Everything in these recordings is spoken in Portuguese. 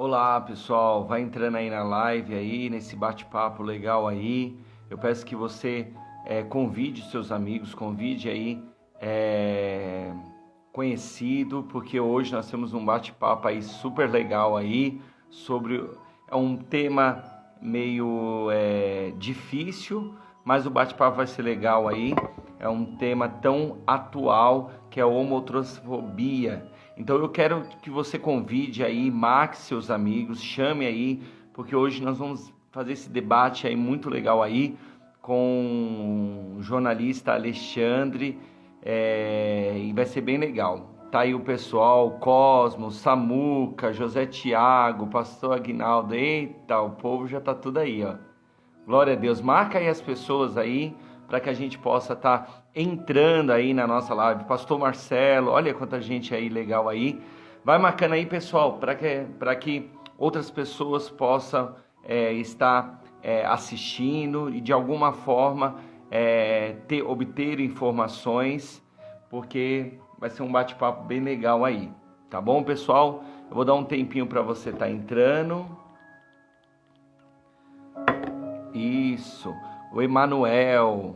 Olá, pessoal, vai entrando aí na live aí, nesse bate-papo legal aí. Eu peço que você convide seus amigos, convide aí conhecido, porque hoje nós temos um bate-papo aí super legal aí sobre um tema meio difícil, mas o bate-papo vai ser legal aí. É um tema tão atual que é a homotransfobia. Então eu quero que você convide aí, marque seus amigos, chame aí, porque hoje nós vamos fazer esse debate aí muito legal aí com o jornalista Alexandre, e vai ser bem legal. Tá aí o pessoal, Cosmo, Samuca, José Tiago, Pastor Aguinaldo, eita, o povo já tá tudo aí, ó. Glória a Deus, marca aí as pessoas aí, para que a gente possa estar entrando aí na nossa live. Pastor Marcelo, olha quanta gente aí legal aí. Vai marcando aí, pessoal, para que outras pessoas possam estar assistindo e de alguma forma obter informações, porque vai ser um bate-papo bem legal aí. Tá bom, pessoal? Eu vou dar um tempinho para você estar entrando. Isso, o Emanuel,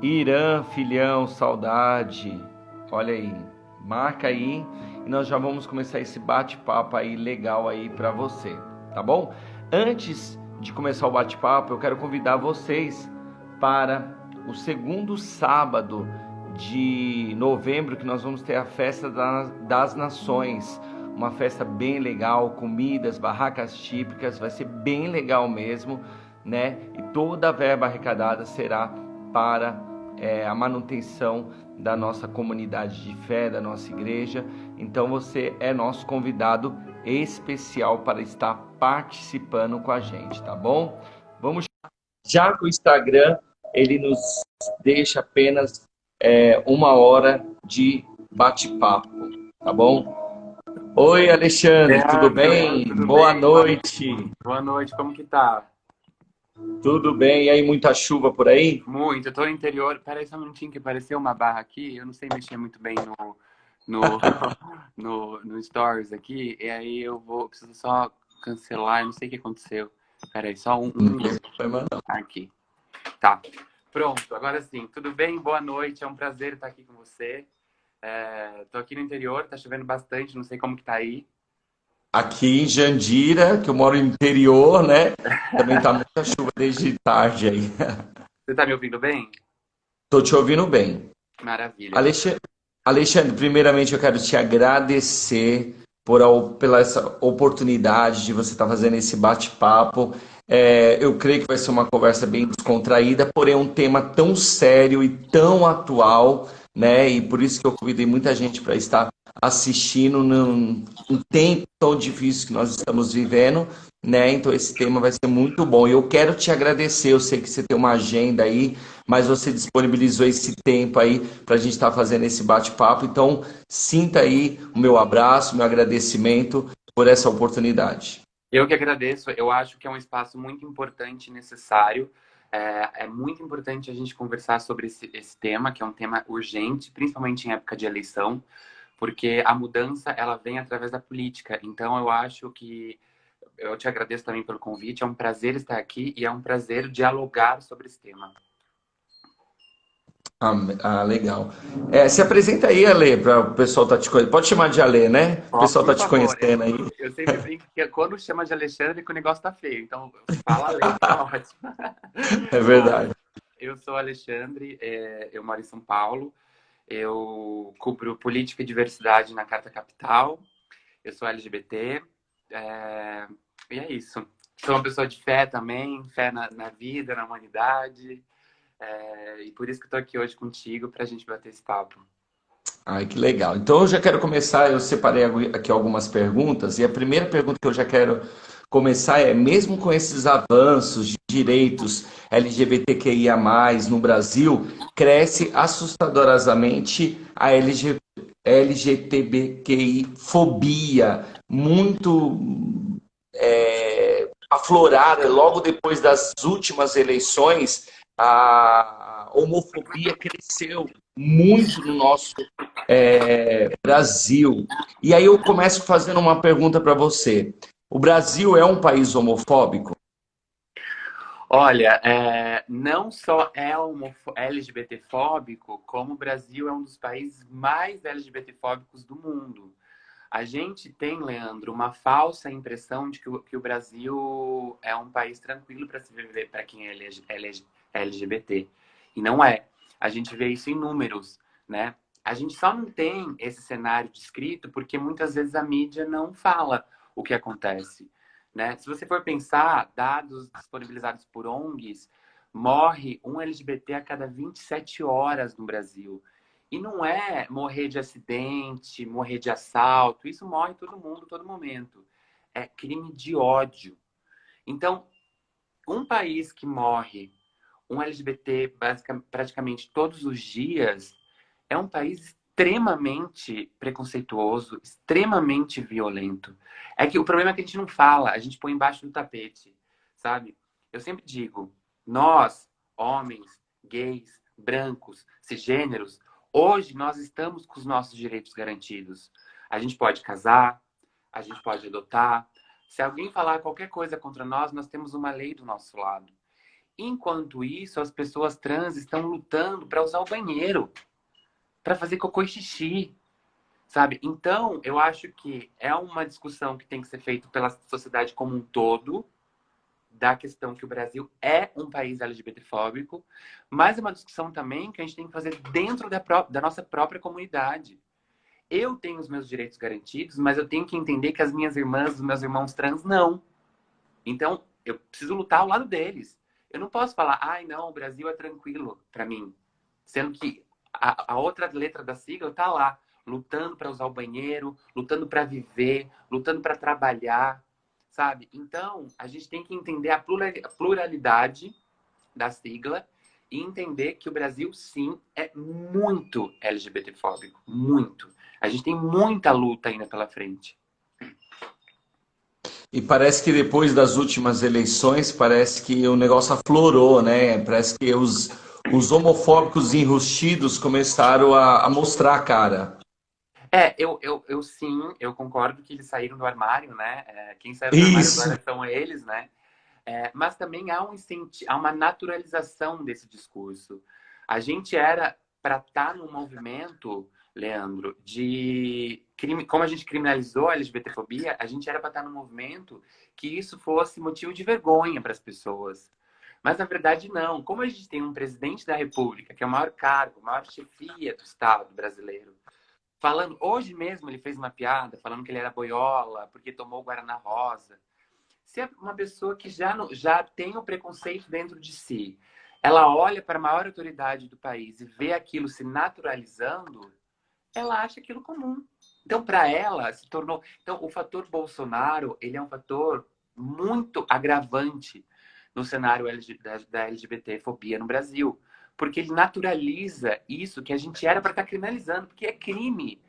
Irã, filhão, saudade. Olha aí, marca aí e nós já vamos começar esse bate-papo aí legal aí para você, tá bom? Antes de começar o bate-papo, eu quero convidar vocês para o segundo sábado de novembro, que nós vamos ter a Festa das Nações. Uma festa bem legal, comidas, barracas típicas, vai ser bem legal mesmo, né? E toda a verba arrecadada será para a manutenção da nossa comunidade de fé, da nossa igreja. Então você é nosso convidado especial para estar participando com a gente, tá bom? Vamos já que o Instagram ele nos deixa apenas 1 hora de bate-papo, tá bom? Oi, Alexandre, tudo bem? Tudo Boa bem? noite. Boa noite, como que tá? Tudo bem? E aí, muita chuva por aí? Muito, eu tô no interior. Peraí só um minutinho que apareceu uma barra aqui. Eu não sei mexer muito bem no, no Stories aqui. E aí preciso só cancelar, eu não sei o que aconteceu. Peraí, só um Não tem minuto. problema não. Aqui. Tá, pronto, agora sim. Tudo bem? Boa noite, é um prazer estar aqui com você. Tô aqui no interior, tá chovendo bastante, não sei como que tá aí. Aqui em Jandira, que eu moro no interior, né? Também tá muita chuva desde tarde aí. Você tá me ouvindo bem? Tô te ouvindo bem. Maravilha. Alexandre, Alexandre, primeiramente eu quero te agradecer pela essa oportunidade de você estar fazendo esse bate-papo. Eu creio que vai ser uma conversa bem descontraída, porém é um tema tão sério e tão atual, né? E por isso que eu convidei muita gente para estar assistindo num tempo tão difícil que nós estamos vivendo, né? Então esse tema vai ser muito bom. E eu quero te agradecer, eu sei que você tem uma agenda aí, mas você disponibilizou esse tempo aí para a gente estar fazendo esse bate-papo. Então, sinta aí o meu abraço, meu agradecimento por essa oportunidade. Eu que agradeço. Eu acho que é um espaço muito importante e necessário. É muito importante a gente conversar sobre esse tema, que é um tema urgente, principalmente em época de eleição, porque a mudança ela vem através da política. Então, eu acho que eu te agradeço também pelo convite. É um prazer estar aqui e é um prazer dialogar sobre esse tema. Legal. Se apresenta aí, Ale, para o pessoal tá te conhecendo. Pode chamar de Ale, né? O Ó, pessoal por tá te favor, conhecendo aí. eu sempre brinco que quando chama de Alexandre que o negócio tá feio. Então, fala Ale, tá ótimo. É Bom, verdade. eu sou Alexandre, eu moro em São Paulo. Eu cubro política e diversidade na Carta Capital. Eu sou LGBT. é, E é isso. Sou uma pessoa de fé também, fé na vida, na humanidade. E por isso que estou aqui hoje contigo para a gente bater esse papo. Ai, que legal. Então eu já quero começar, eu separei aqui algumas perguntas, e a primeira pergunta que eu já quero começar é, mesmo com esses avanços de direitos LGBTQIA+, no Brasil, cresce assustadorosamente a LGBTQI-fobia, muito aflorada logo depois das últimas eleições. A homofobia cresceu muito no nosso Brasil. E aí eu começo fazendo uma pergunta para você. O Brasil é um país homofóbico? Olha, não só é LGBTfóbico, como o Brasil é um dos países mais LGBTfóbicos do mundo. A gente tem, Leandro, uma falsa impressão de que o Brasil é um país tranquilo para se viver para quem é LGBT. E não é. A gente vê isso em números, né? A gente só não tem esse cenário descrito porque muitas vezes a mídia não fala o que acontece, né? Se você for pensar, dados disponibilizados por ONGs, morre um LGBT a cada 27 horas no Brasil. E não é morrer de acidente, morrer de assalto. Isso morre todo mundo, todo momento. É crime de ódio. Então, um país que morre um LGBT praticamente todos os dias é um país extremamente preconceituoso, extremamente violento. É que o problema é que a gente não fala, a gente põe embaixo do tapete, sabe? Eu sempre digo, nós, homens, gays, brancos, cisgêneros, hoje nós estamos com os nossos direitos garantidos. A gente pode casar, a gente pode adotar. Se alguém falar qualquer coisa contra nós, nós temos uma lei do nosso lado. Enquanto isso, as pessoas trans estão lutando para usar o banheiro, para fazer cocô e xixi, sabe? Então, eu acho que é uma discussão que tem que ser feita pela sociedade como um todo, da questão que o Brasil é um país LGBTfóbico, mas é uma discussão também que a gente tem que fazer dentro da nossa própria comunidade. Eu tenho os meus direitos garantidos, mas eu tenho que entender que as minhas irmãs, os meus irmãos trans, não. Então, eu preciso lutar ao lado deles. Eu não posso falar, ai, não, o Brasil é tranquilo para mim. Sendo que a outra letra da sigla está lá, lutando para usar o banheiro, lutando para viver, lutando para trabalhar, sabe? Então, a gente tem que entender a pluralidade da sigla e entender que o Brasil, sim, é muito LGBTfóbico. Muito. A gente tem muita luta ainda pela frente. E parece que depois das últimas eleições, parece que o negócio aflorou, né? Parece que os homofóbicos enrustidos começaram a mostrar a cara. Eu sim, eu concordo que eles saíram do armário, né? Quem saiu do armário Isso. agora são eles, né? Mas também há uma naturalização desse discurso. A gente era para estar num movimento, Leandro, de crime, como a gente criminalizou a LGBTfobia, a gente era para estar num movimento que isso fosse motivo de vergonha para as pessoas. Mas na verdade não. Como a gente tem um presidente da República, que é o maior cargo, a maior chefia do Estado brasileiro, falando, hoje mesmo ele fez uma piada falando que ele era boiola porque tomou Guaraná Rosa. Se é uma pessoa que já tem o preconceito dentro de si, ela olha para a maior autoridade do país e vê aquilo se naturalizando, ela acha aquilo comum. Então, para ela, se tornou... Então, o fator Bolsonaro, ele é um fator muito agravante no cenário da LGBTfobia no Brasil. Porque ele naturaliza isso que a gente era para estar criminalizando, porque é crime.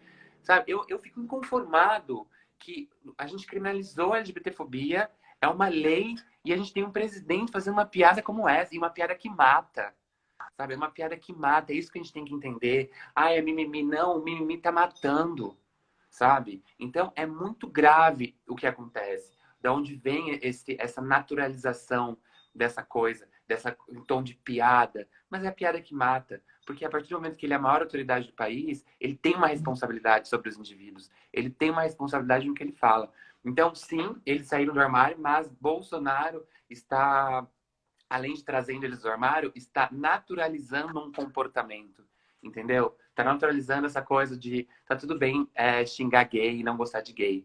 Sabe? Eu fico inconformado que a gente criminalizou a LGBTfobia, é uma lei, e a gente tem um presidente fazendo uma piada como essa, e uma piada que mata. Sabe? É uma piada que mata, é isso que a gente tem que entender. Ah, é mimimi. Não, o mimimi tá matando, sabe? Então, é muito grave o que acontece. Da onde vem essa naturalização dessa coisa, dessa um tom de piada. Mas é a piada que mata. Porque a partir do momento que ele é a maior autoridade do país, ele tem uma responsabilidade sobre os indivíduos. Ele tem uma responsabilidade no que ele fala. Então, sim, eles saíram do armário, mas Bolsonaro está, além de trazendo eles do armário, está naturalizando um comportamento, entendeu? Está naturalizando essa coisa de tá tudo bem xingar gay e não gostar de gay.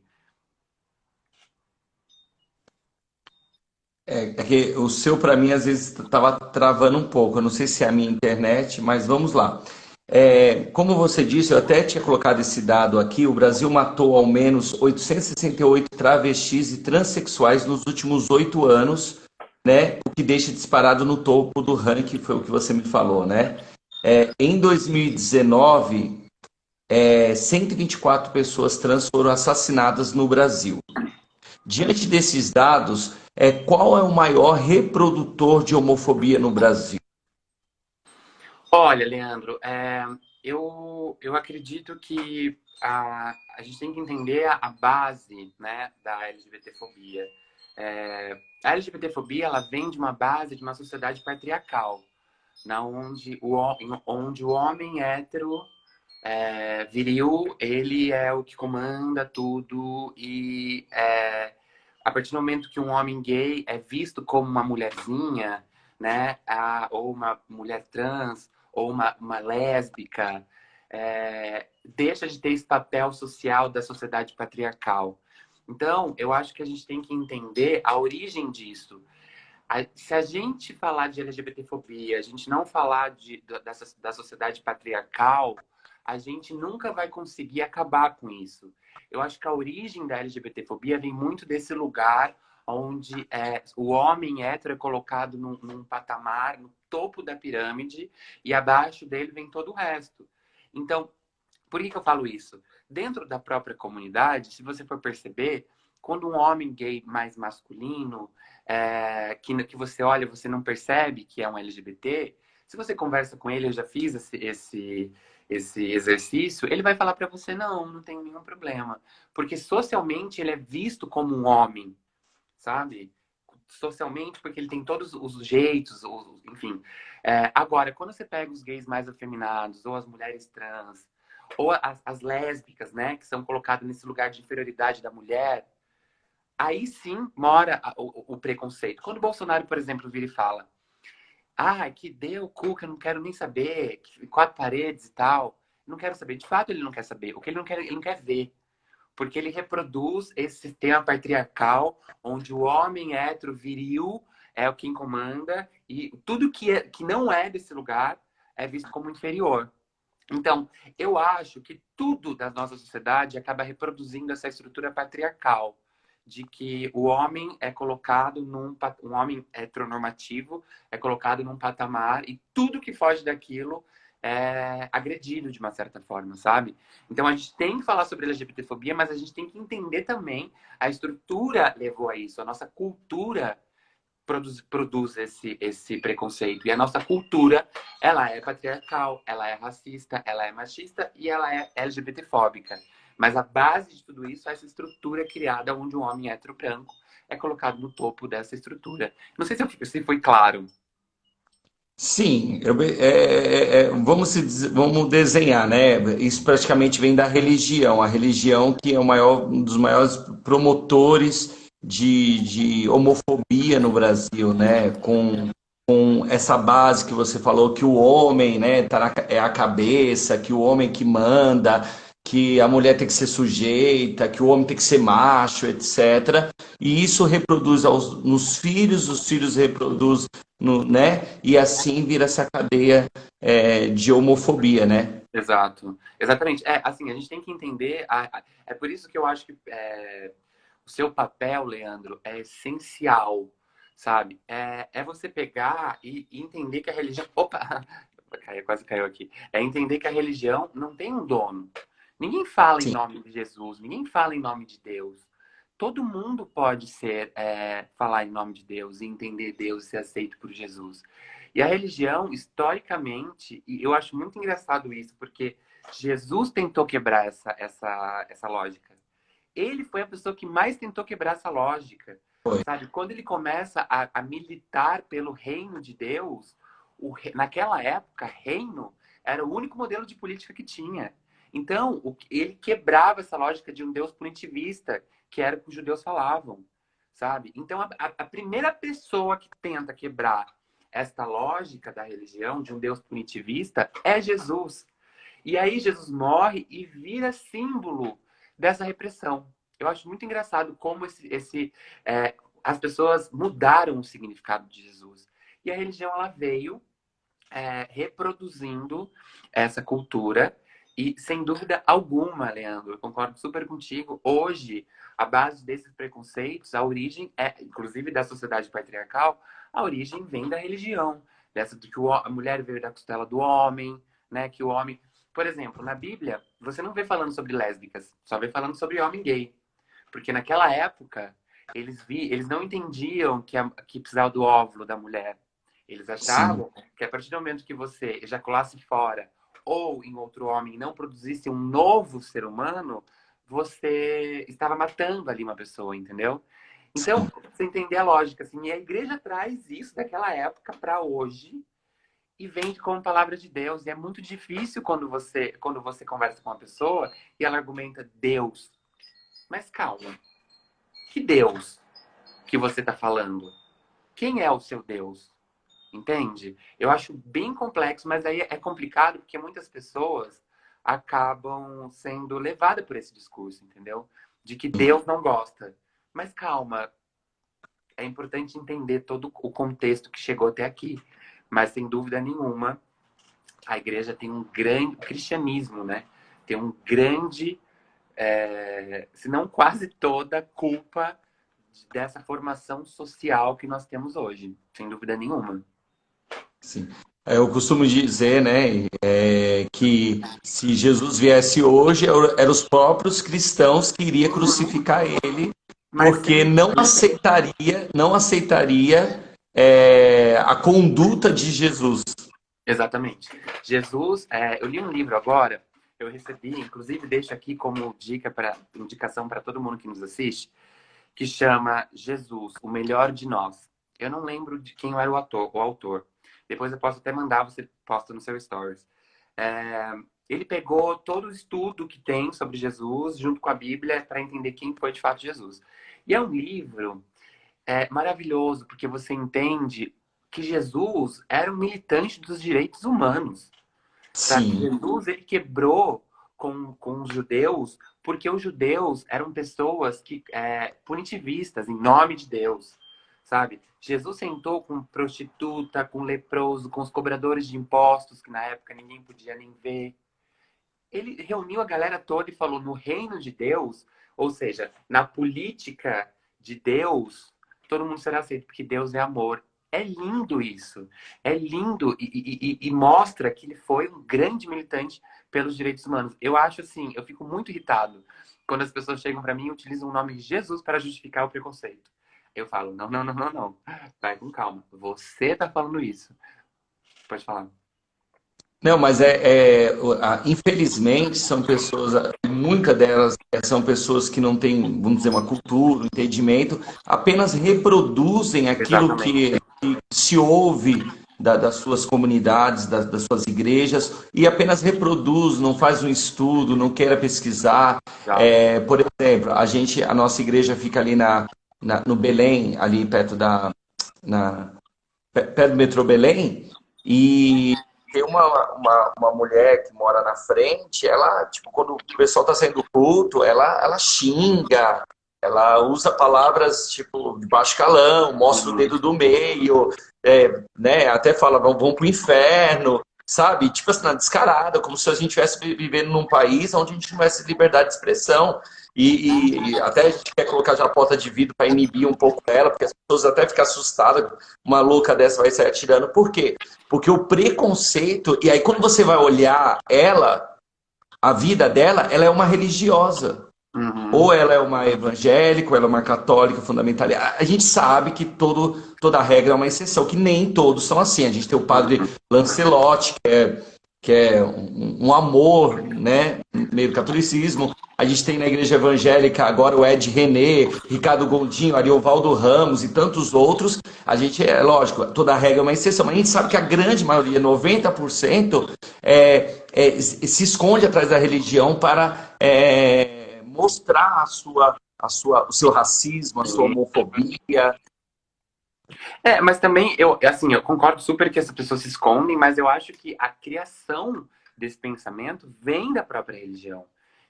É que o seu, para mim, às vezes estava travando um pouco. Eu não sei se é a minha internet, mas vamos lá. Como você disse, eu até tinha colocado esse dado aqui: o Brasil matou ao menos 868 travestis e transexuais nos últimos 8 anos, né? O que deixa disparado no topo do ranking, foi o que você me falou, né? Em 2019, 124 pessoas trans foram assassinadas no Brasil. Diante desses dados, qual é o maior reprodutor de homofobia no Brasil? Olha, Leandro, eu acredito que a gente tem que entender a base, né, da LGBTfobia. A LGBTfobia, ela vem de uma base de uma sociedade patriarcal, onde o homem hétero viril, ele é o que comanda tudo e a partir do momento que um homem gay é visto como uma mulherzinha, né, ou uma mulher trans, ou uma lésbica, deixa de ter esse papel social da sociedade patriarcal. Então, eu acho que a gente tem que entender a origem disso. Se a gente falar de LGBTfobia, a gente não falar da sociedade patriarcal, a gente nunca vai conseguir acabar com isso. Eu acho que a origem da LGBTfobia vem muito desse lugar onde o homem hétero é colocado num patamar, no topo da pirâmide, e abaixo dele vem todo o resto. Então, por que eu falo isso? Dentro da própria comunidade, se você for perceber, quando um homem gay mais masculino, que você olha, você não percebe que é um LGBT, se você conversa com ele, eu já fiz esse exercício, ele vai falar para você, não tem nenhum problema. Porque socialmente ele é visto como um homem, sabe? Socialmente, porque ele tem todos os jeitos, enfim. Agora, quando você pega os gays mais afeminados, ou as mulheres trans, ou as lésbicas, né, que são colocadas nesse lugar de inferioridade da mulher, aí sim mora o preconceito. Quando o Bolsonaro, por exemplo, vira e fala: que deu o cu, que eu não quero nem saber, que quatro paredes e tal. Não quero saber. De fato, ele não quer saber. O que ele não quer ver. Porque ele reproduz esse sistema patriarcal, onde o homem hétero viril é o quem comanda, e tudo que não é desse lugar é visto como inferior. Então, eu acho que tudo da nossa sociedade acaba reproduzindo essa estrutura patriarcal, de que o homem é colocado um homem heteronormativo é colocado num patamar e tudo que foge daquilo é agredido de uma certa forma, sabe? Então a gente tem que falar sobre LGBTfobia, mas a gente tem que entender também a estrutura levou a isso, a nossa cultura produz esse preconceito. E a nossa cultura, ela é patriarcal, ela é racista, ela é machista e ela é LGBTfóbica. Mas a base de tudo isso é essa estrutura criada onde um homem hétero branco é colocado no topo dessa estrutura. Não sei se foi claro. Sim, vamos desenhar, né? Isso praticamente vem da religião. A religião que é um dos maiores promotores de homofobia no Brasil, né? Com essa base que você falou que o homem, né, é a cabeça, que o homem que manda, que a mulher tem que ser sujeita, que o homem tem que ser macho, etc. E isso reproduz nos filhos, os filhos reproduzem né? E assim vira essa cadeia de homofobia, né? Exato. Exatamente. Assim, a gente tem que entender. É por isso que eu acho que o seu papel, Leandro, é essencial, sabe? É você pegar e entender que a religião. Opa! Quase caiu aqui. É entender que a religião não tem um dono. Ninguém fala em Sim. nome de Jesus, ninguém fala em nome de Deus. Todo mundo pode falar em nome de Deus e entender Deus e ser aceito por Jesus. E a religião, historicamente, e eu acho muito engraçado isso, porque Jesus tentou quebrar essa lógica. Ele foi a pessoa que mais tentou quebrar essa lógica. Foi. Sabe? Quando ele começa a militar pelo reino de Deus, naquela época, reino era o único modelo de política que tinha. Então, ele quebrava essa lógica de um Deus punitivista, que era o que os judeus falavam, sabe? Então, a primeira pessoa que tenta quebrar esta lógica da religião, de um Deus punitivista, é Jesus. E aí Jesus morre e vira símbolo dessa repressão. Eu acho muito engraçado como as pessoas mudaram o significado de Jesus. E a religião ela veio reproduzindo essa cultura. E, sem dúvida alguma, Leandro, eu concordo super contigo. Hoje, a base desses preconceitos, a origem inclusive da sociedade patriarcal, a origem vem da religião. Dessa de que a mulher veio da costela do homem, né? Que o homem. Por exemplo, na Bíblia, você não vê falando sobre lésbicas, só vê falando sobre homem gay. Porque naquela época, eles não entendiam que precisava do óvulo da mulher. Eles Sim. achavam que a partir do momento que você ejaculasse fora ou em outro homem não produzisse um novo ser humano, você estava matando ali uma pessoa, entendeu? Então, Sim. você entender a lógica, assim, e a igreja traz isso daquela época para hoje e vende como palavra de Deus. E é muito difícil quando você conversa com uma pessoa e ela argumenta Deus. Mas calma, que Deus que você está falando? Quem é o seu Deus? Entende? Eu acho bem complexo, mas aí é complicado porque muitas pessoas acabam sendo levadas por esse discurso, entendeu? De que Deus não gosta. Mas calma, é importante entender todo o contexto que chegou até aqui. Mas sem dúvida nenhuma, a igreja tem um grande o cristianismo, né? Tem um grande, se não quase toda, culpa dessa formação social que nós temos hoje, sem dúvida nenhuma. Sim. Eu costumo dizer, né, que se Jesus viesse hoje, eram os próprios cristãos que iriam crucificar ele, Mas porque sem não aceitaria a conduta de Jesus. Exatamente. Jesus, eu li um livro agora, eu recebi, inclusive deixo aqui como indicação para todo mundo que nos assiste, que chama Jesus, o melhor de nós. Eu não lembro de quem era o autor. Depois eu posso até mandar, você posta no seu stories. É, ele pegou todo o estudo que tem sobre Jesus junto com a Bíblia para entender quem foi de fato Jesus. E é um livro maravilhoso, porque você entende que Jesus era um militante dos direitos humanos, sabe? Sim, Jesus, ele quebrou com os judeus, porque os judeus eram pessoas punitivistas, em nome de Deus, sabe? Jesus sentou com prostituta, com leproso, com os cobradores de impostos, que na época ninguém podia nem ver. Ele reuniu a galera toda e falou: no reino de Deus, ou seja, na política de Deus, todo mundo será aceito, porque Deus é amor. É lindo isso. É lindo e mostra que ele foi um grande militante pelos direitos humanos. Eu acho assim, eu fico muito irritado quando as pessoas chegam para mim e utilizam o nome de Jesus para justificar o preconceito. Eu falo: não, não, não, não, não. Vai com calma. Você tá falando isso. Pode falar. não, mas infelizmente são pessoas, muitas delas são pessoas que não têm, vamos dizer, uma cultura, um entendimento, apenas reproduzem aquilo Exatamente. que se ouve das suas comunidades, das suas igrejas, e apenas reproduz, não faz um estudo, não queira pesquisar. Exato. Por exemplo, a nossa igreja fica ali no Belém, ali perto do metrô Belém, e tem uma mulher que mora na frente, ela, tipo, quando o pessoal tá saindo do culto, ela xinga, ela usa palavras, tipo, de baixo calão, mostra o Uhum. dedo do meio, né, até fala, vão pro inferno, sabe? Tipo assim, descarada, como se a gente estivesse vivendo num país onde a gente não tivesse liberdade de expressão. E até a gente quer colocar já a porta de vidro para inibir um pouco ela, porque as pessoas até ficam assustadas, uma louca dessa vai sair atirando. Por quê? Porque o preconceito, e aí quando você vai olhar ela, a vida dela, ela é uma religiosa. Ou Uhum. ela é uma evangélica, ou ela é uma católica fundamentalista. A gente sabe que toda regra é uma exceção, que nem todos são assim. A gente tem o padre Uhum. Lancelotti, que é um amor, né, no meio do catolicismo. A gente tem na igreja evangélica agora o Ed René, Ricardo Gondinho, Ariovaldo Ramos e tantos outros. A gente, lógico, toda regra é uma exceção, mas a gente sabe que a grande maioria, 90%, se esconde atrás da religião para mostrar o seu racismo, a sua Sim. homofobia. Mas também eu concordo super que essas pessoas se escondem, mas eu acho que a criação desse pensamento vem da própria religião,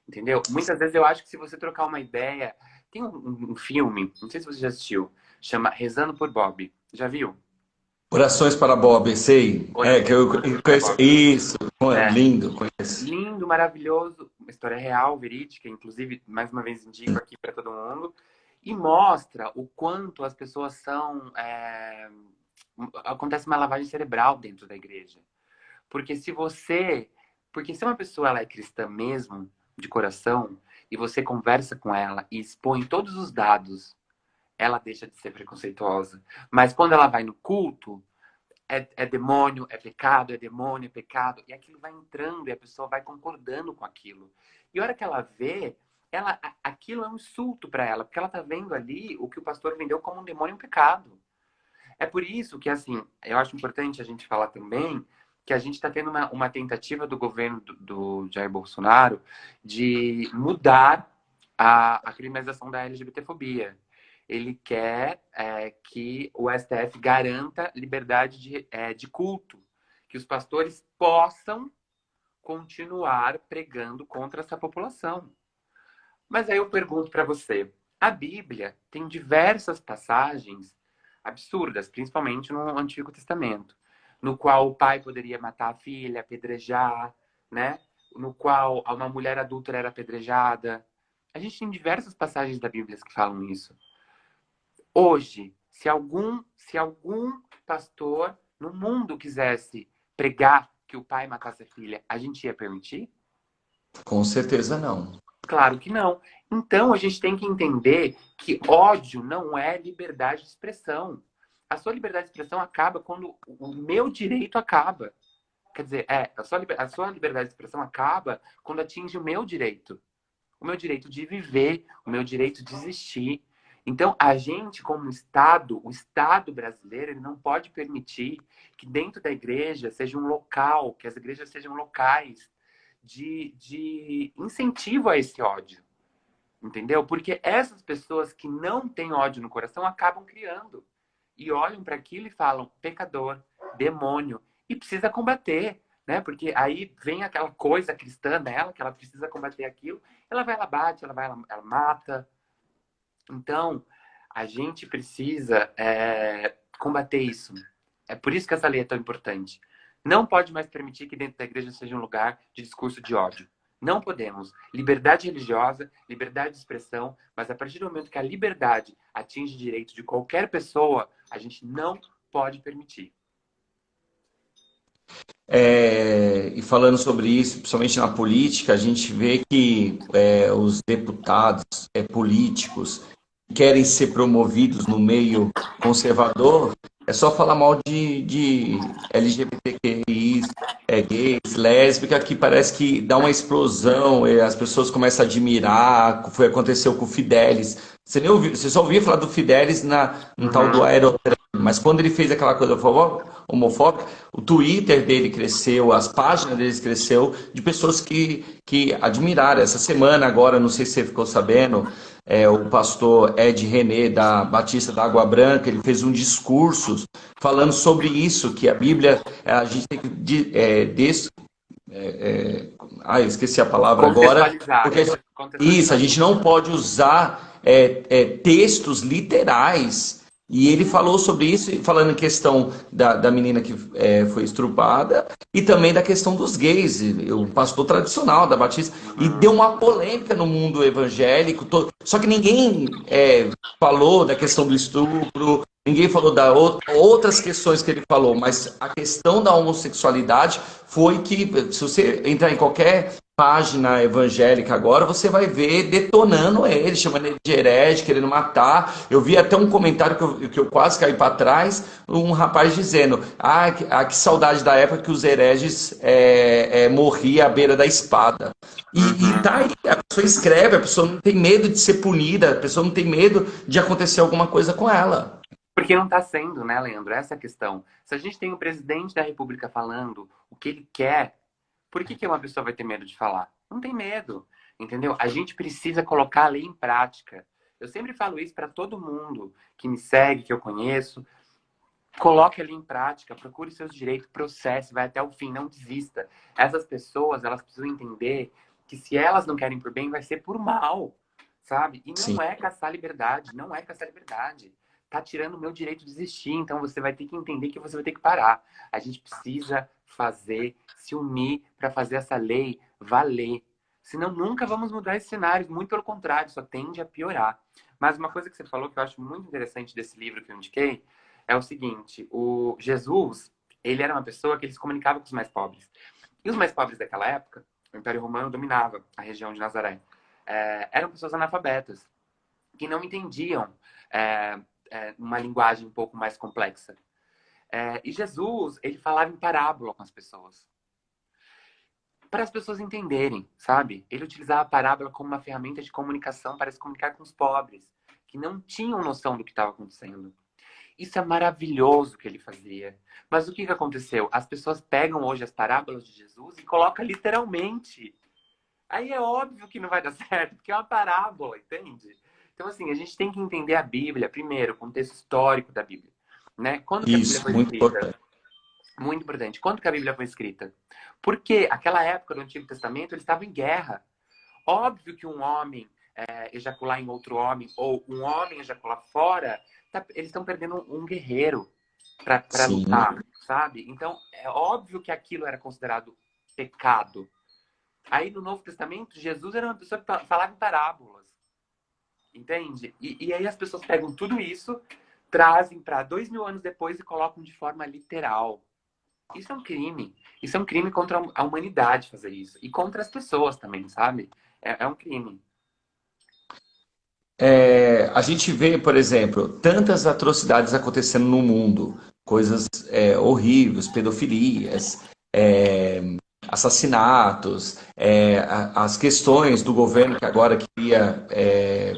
entendeu? Muitas vezes eu acho que se você trocar uma ideia, tem um filme, não sei se você já assistiu, chama Rezando por Bob. Já viu? Orações para Bob, sei. Que eu Orações para conheço. Bob. Isso, É, lindo, conheço. lindo, maravilhoso, uma história real, verídica, inclusive, mais uma vez indico aqui para todo mundo, e mostra o quanto as pessoas acontece uma lavagem cerebral dentro da igreja. Porque se uma pessoa ela é cristã mesmo, de coração, e você conversa com ela e expõe todos os dados, ela deixa de ser preconceituosa. Mas quando ela vai no culto, é demônio, é pecado, é demônio, é pecado. E aquilo vai entrando e a pessoa vai concordando com aquilo. E a hora que ela vê, aquilo é um insulto para ela, porque ela tá vendo ali o que o pastor vendeu como um demônio e um pecado. É por isso que, assim, eu acho importante a gente falar também que a gente está tendo uma tentativa do governo do Jair Bolsonaro de mudar a criminalização da LGBTfobia. Ele quer que o STF garanta liberdade de culto, que os pastores possam continuar pregando contra essa população. Mas aí eu pergunto para você, a Bíblia tem diversas passagens absurdas, principalmente no Antigo Testamento, no qual o pai poderia matar a filha, apedrejar, né? No qual uma mulher adúltera era apedrejada. A gente tem diversas passagens da Bíblia que falam isso. Hoje, se algum pastor no mundo quisesse pregar que o pai matasse a filha, a gente ia permitir? Com certeza não. Claro que não. Então, a gente tem que entender que ódio não é liberdade de expressão. A sua liberdade de expressão acaba quando o meu direito acaba. Quer dizer, a sua liberdade de expressão acaba quando atinge o meu direito. O meu direito de viver, o meu direito de existir. Então, a gente, como Estado, o Estado brasileiro, ele não pode permitir que dentro da igreja seja um local, que as igrejas sejam locais de incentivo a esse ódio. Entendeu? Porque essas pessoas que não têm ódio no coração acabam criando. E olham para aquilo e falam, pecador, demônio. E precisa combater, né? Porque aí vem aquela coisa cristã nela, que ela precisa combater aquilo. Ela vai, ela bate, ela mata. Então, a gente precisa combater isso. É por isso que essa lei é tão importante. Não pode mais permitir que dentro da igreja seja um lugar de discurso de ódio. Não podemos. Liberdade religiosa, liberdade de expressão, mas a partir do momento que a liberdade atinge direito de qualquer pessoa, a gente não pode permitir. E falando sobre isso, principalmente na política, a gente vê que os deputados, políticos, que querem ser promovidos no meio conservador, é só falar mal de LGBTQI, gays, lésbica, que parece que dá uma explosão, as pessoas começam a admirar, aconteceu com o Fidelis. Você só ouvia falar do Fidelis no tal do Uhum. Aerotrem, mas quando ele fez aquela coisa homofóbica, o Twitter dele cresceu, as páginas deles cresceu, de pessoas que admiraram. Essa semana agora, não sei se você ficou sabendo, o pastor Ed René, da Batista da Água Branca, ele fez um discurso falando sobre isso, que a Bíblia, a gente tem que eu esqueci a palavra agora, Contextualizar, porque isso, a contextualizar. gente não pode usar textos literais. E ele falou sobre isso, falando em questão da menina que foi estrupada e também da questão dos gays, o pastor tradicional da Batista, e deu Uhum. uma polêmica no mundo evangélico. Só que ninguém falou da questão do estupro, ninguém falou outras questões que ele falou, mas a questão da homossexualidade foi que, se você entrar em qualquer página evangélica agora, você vai ver detonando ele, chamando ele de herege, querendo matar. Eu vi até um comentário que eu quase caí para trás, um rapaz dizendo, que saudade da época que os hereges morriam à beira da espada. E Uhum. tá aí, a pessoa escreve, a pessoa não tem medo de ser punida, a pessoa não tem medo de acontecer alguma coisa com ela. Porque não está sendo, né, Leandro? Essa é a questão. Se a gente tem o presidente da República falando o que ele quer, por que uma pessoa vai ter medo de falar? Não tem medo, entendeu? A gente precisa colocar a lei em prática. Eu sempre falo isso para todo mundo que me segue, que eu conheço. Coloque ali em prática, procure seus direitos, processe, vai até o fim, não desista. Essas pessoas, elas precisam entender que se elas não querem por bem, vai ser por mal, sabe? E Sim. não é caçar liberdade, não é caçar liberdade. Tá tirando o meu direito de existir, então você vai ter que entender que você vai ter que parar. A gente precisa se unir para fazer essa lei valer. Senão nunca vamos mudar esse cenário, muito pelo contrário, só tende a piorar. Mas uma coisa que você falou que eu acho muito interessante desse livro que eu indiquei, é o seguinte, o Jesus, ele era uma pessoa que ele se comunicava com os mais pobres. E os mais pobres daquela época, o Império Romano dominava a região de Nazaré. Eram pessoas analfabetas, que não entendiam uma linguagem um pouco mais complexa. E Jesus, ele falava em parábola com as pessoas. Para as pessoas entenderem, sabe? Ele utilizava a parábola como uma ferramenta de comunicação para se comunicar com os pobres, que não tinham noção do que estava acontecendo. Isso é maravilhoso que ele fazia. Mas o que aconteceu? As pessoas pegam hoje as parábolas de Jesus e colocam literalmente. Aí é óbvio que não vai dar certo, porque é uma parábola, entende? Então, assim, a gente tem que entender a Bíblia, primeiro, o contexto histórico da Bíblia. Né? Quando que a Bíblia Isso, foi muito escrita? importante. Muito importante. Quando que a Bíblia foi escrita? Porque aquela época do Antigo Testamento, eles estavam em guerra. Óbvio que um homem ejacular em outro homem, ou um homem ejacular fora, eles estão perdendo um guerreiro para Sim. lutar, sabe? Então, é óbvio que aquilo era considerado pecado. Aí, no Novo Testamento, Jesus era uma pessoa que falava em parábolas. Entende? E aí as pessoas pegam tudo isso, trazem para 2000 anos depois e colocam de forma literal. Isso é um crime. Isso é um crime contra a humanidade fazer isso. E contra as pessoas também, sabe? É um crime. A gente vê, por exemplo, tantas atrocidades acontecendo no mundo, coisas horríveis, pedofilias, assassinatos, as questões do governo que agora queria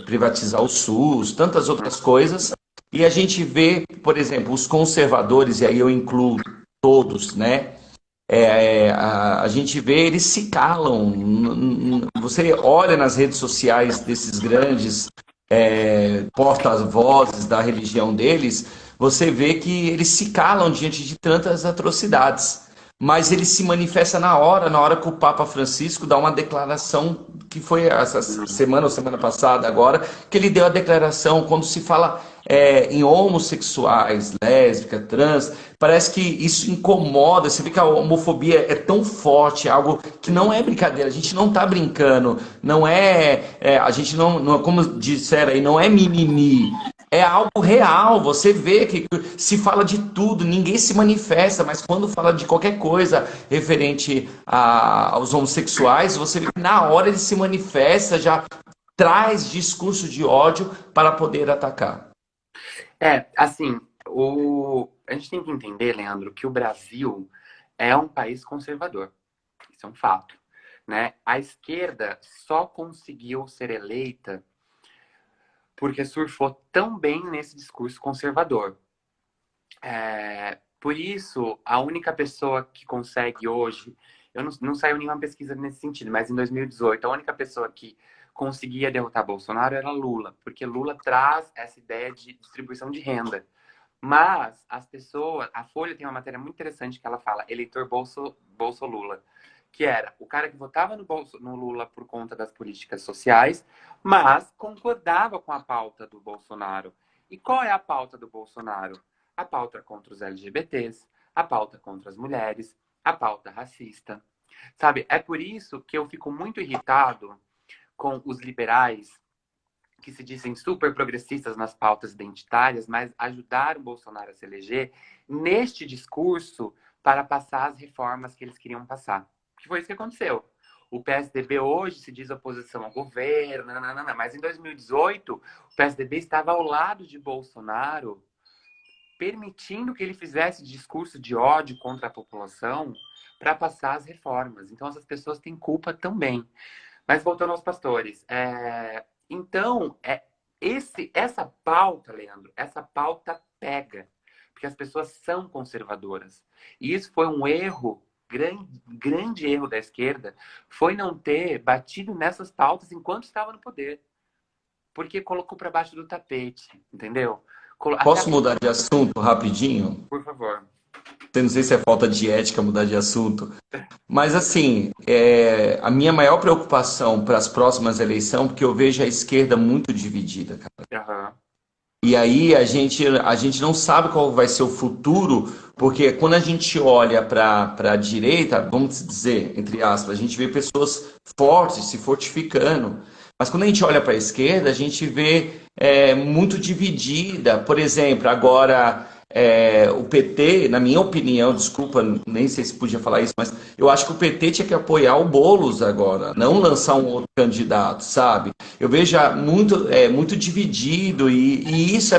privatizar o SUS, tantas outras coisas. E a gente vê, por exemplo, os conservadores, e aí eu incluo todos, né? A gente vê, eles se calam. Você olha nas redes sociais desses grandes porta-vozes da religião deles, você vê que eles se calam diante de tantas atrocidades. Mas ele se manifesta na hora que o Papa Francisco dá uma declaração, que foi essa semana ou semana passada agora, que ele deu a declaração quando se fala em homossexuais, lésbica, trans, parece que isso incomoda, você vê que a homofobia é tão forte, é algo que não é brincadeira, a gente não está brincando, não a gente não, como disseram aí, não é mimimi, é algo real. Você vê que se fala de tudo, ninguém se manifesta, mas quando fala de qualquer coisa referente aos homossexuais, você vê que na hora ele se manifesta, já traz discurso de ódio para poder atacar. Assim, a gente tem que entender, Leandro, que o Brasil é um país conservador. Isso é um fato, né? A esquerda só conseguiu ser eleita porque surfou tão bem nesse discurso conservador. Por isso, a única pessoa que consegue hoje, eu não saiu nenhuma pesquisa nesse sentido, mas em 2018, a única pessoa que conseguia derrotar Bolsonaro era Lula, porque Lula traz essa ideia de distribuição de renda. Mas as pessoas, a Folha tem uma matéria muito interessante que ela fala eleitor Bolso-Lula, que era o cara que votava no Lula por conta das políticas sociais, mas concordava com a pauta do Bolsonaro. E qual é a pauta do Bolsonaro? A pauta contra os LGBTs, a pauta contra as mulheres, a pauta racista. Sabe, é por isso que eu fico muito irritado com os liberais que se dizem super progressistas nas pautas identitárias, mas ajudaram o Bolsonaro a se eleger neste discurso para passar as reformas que eles queriam passar. Que foi isso que aconteceu. O PSDB hoje se diz oposição ao governo, mas em 2018 o PSDB estava ao lado de Bolsonaro, permitindo que ele fizesse discurso de ódio contra a população para passar as reformas. Então essas pessoas têm culpa também. Mas voltando aos pastores, então, essa pauta, Leandro, essa pauta pega, porque as pessoas são conservadoras. E isso foi um erro, grande erro da esquerda, foi não ter batido nessas pautas enquanto estava no poder. Porque colocou para baixo do tapete, entendeu? Posso mudar de assunto rapidinho? Por favor. Eu não sei se é falta de ética mudar de assunto. Mas, assim, a minha maior preocupação para as próximas eleições, porque eu vejo a esquerda muito dividida, cara. Uhum. E aí a gente não sabe qual vai ser o futuro, porque quando a gente olha para a direita, vamos dizer, entre aspas, a gente vê pessoas fortes se fortificando. Mas quando a gente olha para a esquerda, a gente vê muito dividida. Por exemplo, agora o PT, na minha opinião, desculpa, nem sei se podia falar isso, mas eu acho que o PT tinha que apoiar o Boulos agora, não lançar um outro candidato, sabe? Eu vejo muito dividido e isso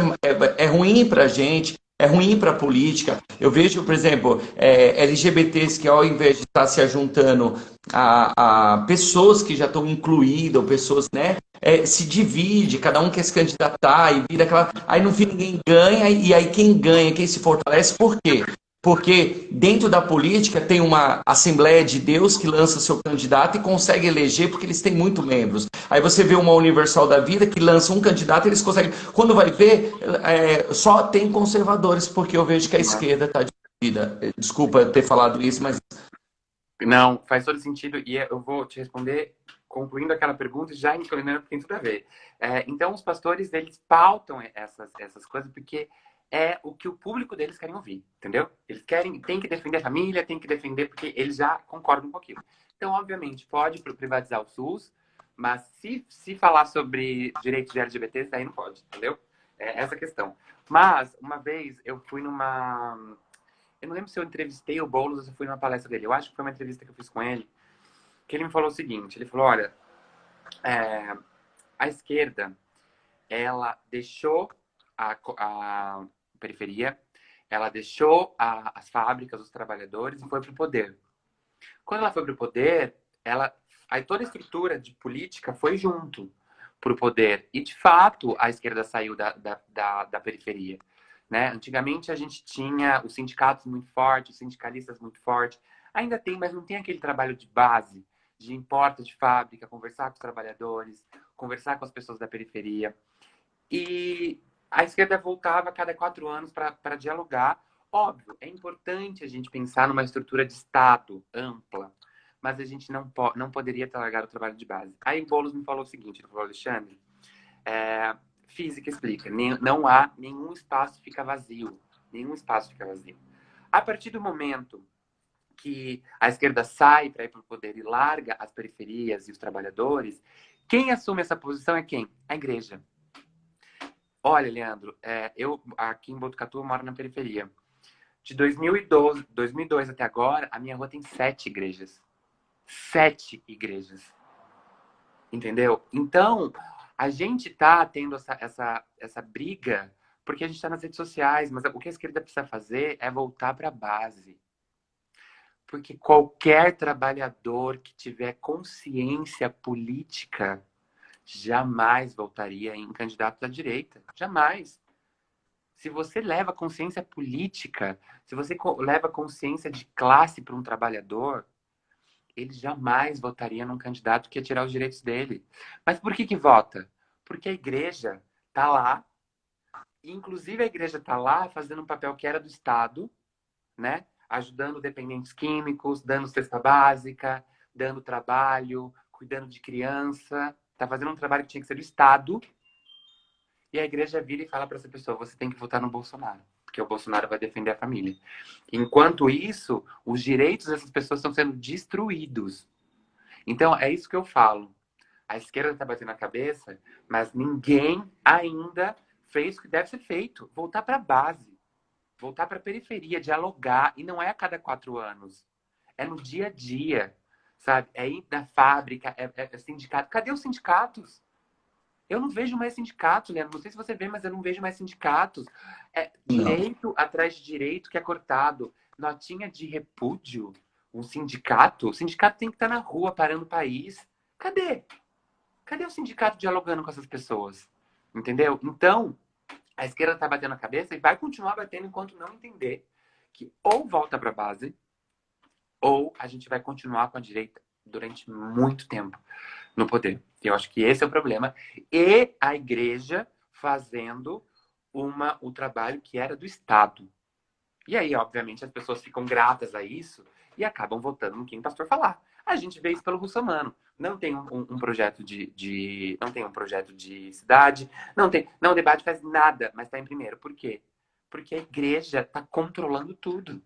é ruim para a gente. É ruim para a política. Eu vejo, por exemplo, LGBTs que ao invés de estar se ajuntando a pessoas que já estão incluídas, ou pessoas, né, se divide, cada um quer se candidatar e vira aquela. Aí no fim ninguém ganha, e aí quem ganha, quem se fortalece, por quê? Porque dentro da política tem uma Assembleia de Deus que lança seu candidato e consegue eleger porque eles têm muito membros. Aí você vê uma Universal da Vida que lança um candidato e eles conseguem. Quando vai ver, só tem conservadores, porque eu vejo que a esquerda está dividida. Desculpa ter falado isso, mas. Não, faz todo sentido. E eu vou te responder concluindo aquela pergunta, já inclinando, porque tem tudo a ver. Então, os pastores, eles pautam essas coisas porque é o que o público deles querem ouvir, entendeu? Eles tem que defender a família, tem que defender porque eles já concordam com aquilo. Então, obviamente, pode privatizar o SUS, mas se falar sobre direitos de LGBTs, daí não pode, entendeu? É essa a questão. Mas, uma vez, eu fui numa... Eu não lembro se eu entrevistei o Boulos ou se eu fui numa palestra dele. Eu acho que foi uma entrevista que eu fiz com ele, que ele me falou o seguinte, ele falou, olha, a esquerda, ela deixou a periferia, ela deixou as fábricas, os trabalhadores e foi para o poder. Quando ela foi para o poder, aí toda a estrutura de política foi junto para o poder. E, de fato, a esquerda saiu da periferia. Né? Antigamente, a gente tinha os sindicatos muito fortes, os sindicalistas muito fortes. Ainda tem, mas não tem aquele trabalho de base, de ir em porta de fábrica, conversar com os trabalhadores, conversar com as pessoas da periferia. E a esquerda voltava a cada 4 anos para dialogar. Óbvio, é importante a gente pensar numa estrutura de Estado ampla, mas a gente não poderia ter largado o trabalho de base. Aí o Boulos me falou o seguinte, ele falou, Alexandre, física explica, não há nenhum espaço fica vazio, nenhum espaço fica vazio. A partir do momento que a esquerda sai para ir para o poder e larga as periferias e os trabalhadores, quem assume essa posição é quem? A igreja. Olha, Leandro, eu aqui em Botucatu moro na periferia. De 2002 até agora, a minha rua tem 7 igrejas. 7 igrejas. Entendeu? Então, a gente tá tendo essa briga porque a gente está nas redes sociais, mas o que a esquerda precisa fazer é voltar para a base. Porque qualquer trabalhador que tiver consciência política jamais voltaria em candidato da direita. Jamais. Se você leva consciência política, se você leva consciência de classe para um trabalhador, ele jamais votaria num candidato que ia tirar os direitos dele. Mas por que vota? Porque a igreja está lá, e inclusive a igreja está lá fazendo um papel que era do Estado, né? Ajudando dependentes químicos, dando cesta básica, dando trabalho, cuidando de criança. Está fazendo um trabalho que tinha que ser do Estado. E a igreja vira e fala para essa pessoa, você tem que votar no Bolsonaro, porque o Bolsonaro vai defender a família. Enquanto isso, os direitos dessas pessoas estão sendo destruídos. Então, é isso que eu falo. A esquerda está batendo a cabeça, mas ninguém ainda fez o que deve ser feito. Voltar para a base. Voltar para a periferia, dialogar. E não é a cada 4 anos. É no dia a dia, sabe? É ir na fábrica, é sindicato. Cadê os sindicatos? Eu não vejo mais sindicatos, Leandro. Não sei se você vê, mas eu não vejo mais sindicatos. Direito atrás de direito que é cortado. Notinha de repúdio. Um sindicato? O sindicato tem que estar na rua, parando o país. Cadê? Cadê o sindicato dialogando com essas pessoas? Entendeu? Então, a esquerda está batendo a cabeça e vai continuar batendo enquanto não entender que ou volta para a base, ou a gente vai continuar com a direita durante muito tempo no poder. Eu acho que esse é o problema. E a igreja fazendo o trabalho que era do Estado. E aí, obviamente, as pessoas ficam gratas a isso e acabam votando no que o pastor falar. A gente vê isso pelo Russomano. Não tem um projeto não tem um projeto de cidade, não debate, faz nada, mas está em primeiro. Por quê? Porque a igreja está controlando tudo.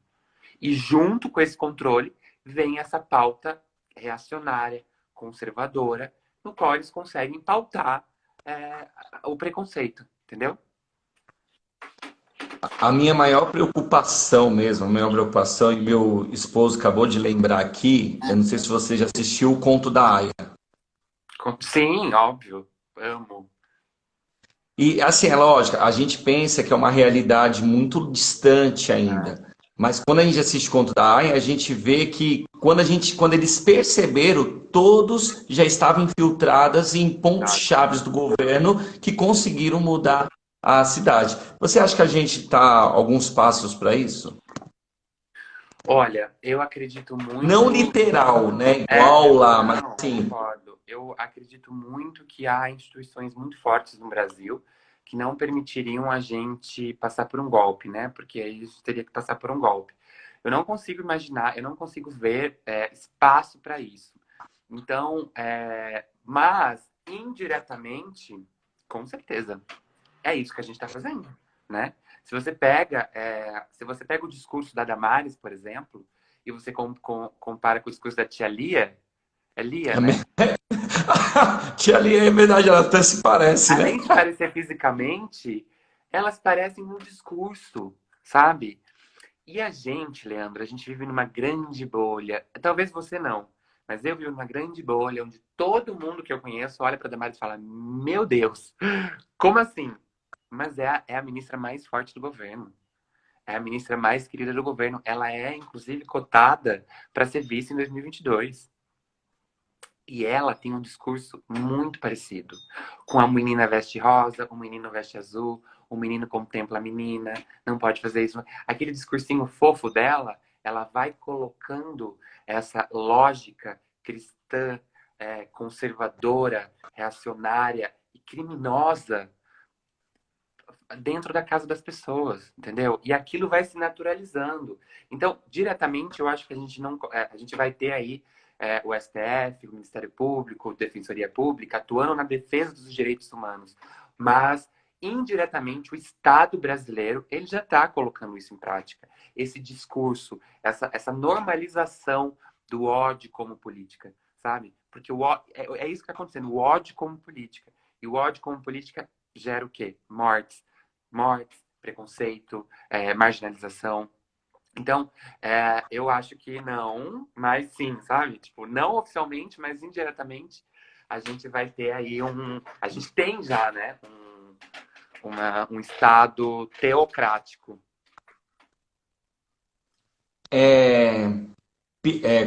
E junto com esse controle vem essa pauta reacionária, conservadora, no qual eles conseguem pautar o preconceito, entendeu? A minha maior preocupação mesmo, a maior preocupação, e meu esposo acabou de lembrar aqui, eu não sei se você já assistiu o Conto da Aia. Sim, óbvio. Amo. E assim, é lógico, a gente pensa que é uma realidade muito distante Né? ainda. Mas quando a gente assiste Conto da Aia, a gente vê que quando eles perceberam, todos já estavam infiltrados em pontos Exato. chaves do governo que conseguiram mudar a cidade. Você acha que a gente está alguns passos para isso? Olha, eu acredito Não muito. literal, né? Igual lá, mas Não, assim, concordo. Eu acredito muito que há instituições muito fortes no Brasil que não permitiriam a gente passar por um golpe, né? Porque aí a gente teria que passar por um golpe. Eu não consigo imaginar, eu não consigo ver espaço para isso. Então, mas indiretamente, com certeza, é isso que a gente está fazendo, né? Se você pega o discurso da Damares, por exemplo, e você compara com o discurso da tia Lia, é Lia, né? Tia ali é verdade, ela até se parece, né? Além de parecer fisicamente, elas parecem um discurso, sabe? E a gente, Leandro, a gente vive numa grande bolha. Talvez você não, mas eu vivo numa grande bolha onde todo mundo que eu conheço olha para Damares e fala: Meu Deus, como assim? Mas é a ministra mais forte do governo. É a ministra mais querida do governo. Ela é, inclusive, cotada para ser vice em 2022. E ela tem um discurso muito parecido. Com a menina veste rosa, o menino veste azul, o menino contempla a menina, não pode fazer isso. Aquele discursinho fofo dela, ela vai colocando essa lógica cristã, conservadora, reacionária e criminosa dentro da casa das pessoas, entendeu? E aquilo vai se naturalizando. Então, diretamente, eu acho que a gente não, a gente vai ter aí o STF, o Ministério Público, a Defensoria Pública atuando na defesa dos direitos humanos, mas indiretamente o Estado brasileiro ele já está colocando isso em prática. Esse discurso, essa normalização do ódio como política, sabe? Porque é isso que está acontecendo, o ódio como política. E o ódio como política gera o quê? Mortes, preconceito, marginalização. Então, eu acho que não, mas sim, sabe? Tipo, não oficialmente, mas indiretamente, a gente vai ter aí um. A gente tem já, né? Um Estado teocrático.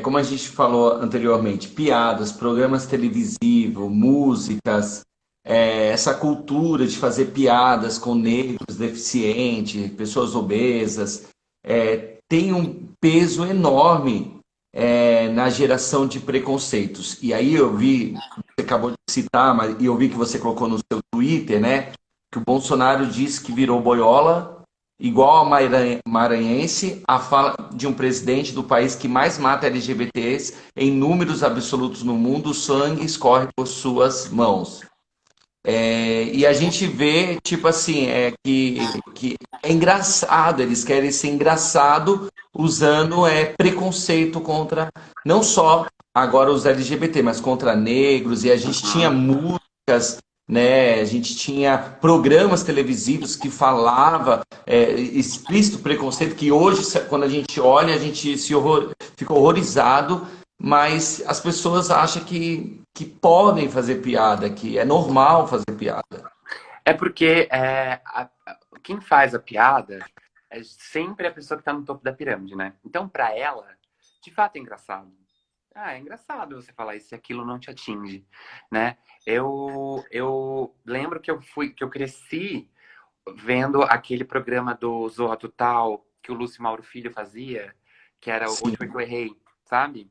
Como a gente falou anteriormente, piadas, programas televisivos, músicas, essa cultura de fazer piadas com negros, deficientes, pessoas obesas, tem um peso enorme, na geração de preconceitos. E aí eu vi, você acabou de citar, mas e eu vi que você colocou no seu Twitter, né, que o Bolsonaro disse que virou boiola igual a maranhense, a fala de um presidente do país que mais mata LGBTs em números absolutos no mundo, o sangue escorre por suas mãos. E a gente vê, tipo assim, que é engraçado, eles querem ser engraçado usando preconceito contra, não só agora os LGBT, mas contra negros, e a gente tinha Uhum. músicas, né? A gente tinha programas televisivos que falava explícito preconceito, que hoje, quando a gente olha, a gente fica horrorizado, mas as pessoas acham que podem fazer piada, que é normal fazer piada. É porque quem faz a piada é sempre a pessoa que está no topo da pirâmide, né? Então, para ela, de fato é engraçado. Ah, é engraçado você falar isso se aquilo não te atinge, né? Eu lembro que eu cresci vendo aquele programa do Zorra Total que o Lúcio Mauro Filho fazia, que era Sim, Onde Foi Que Eu Errei, sabe?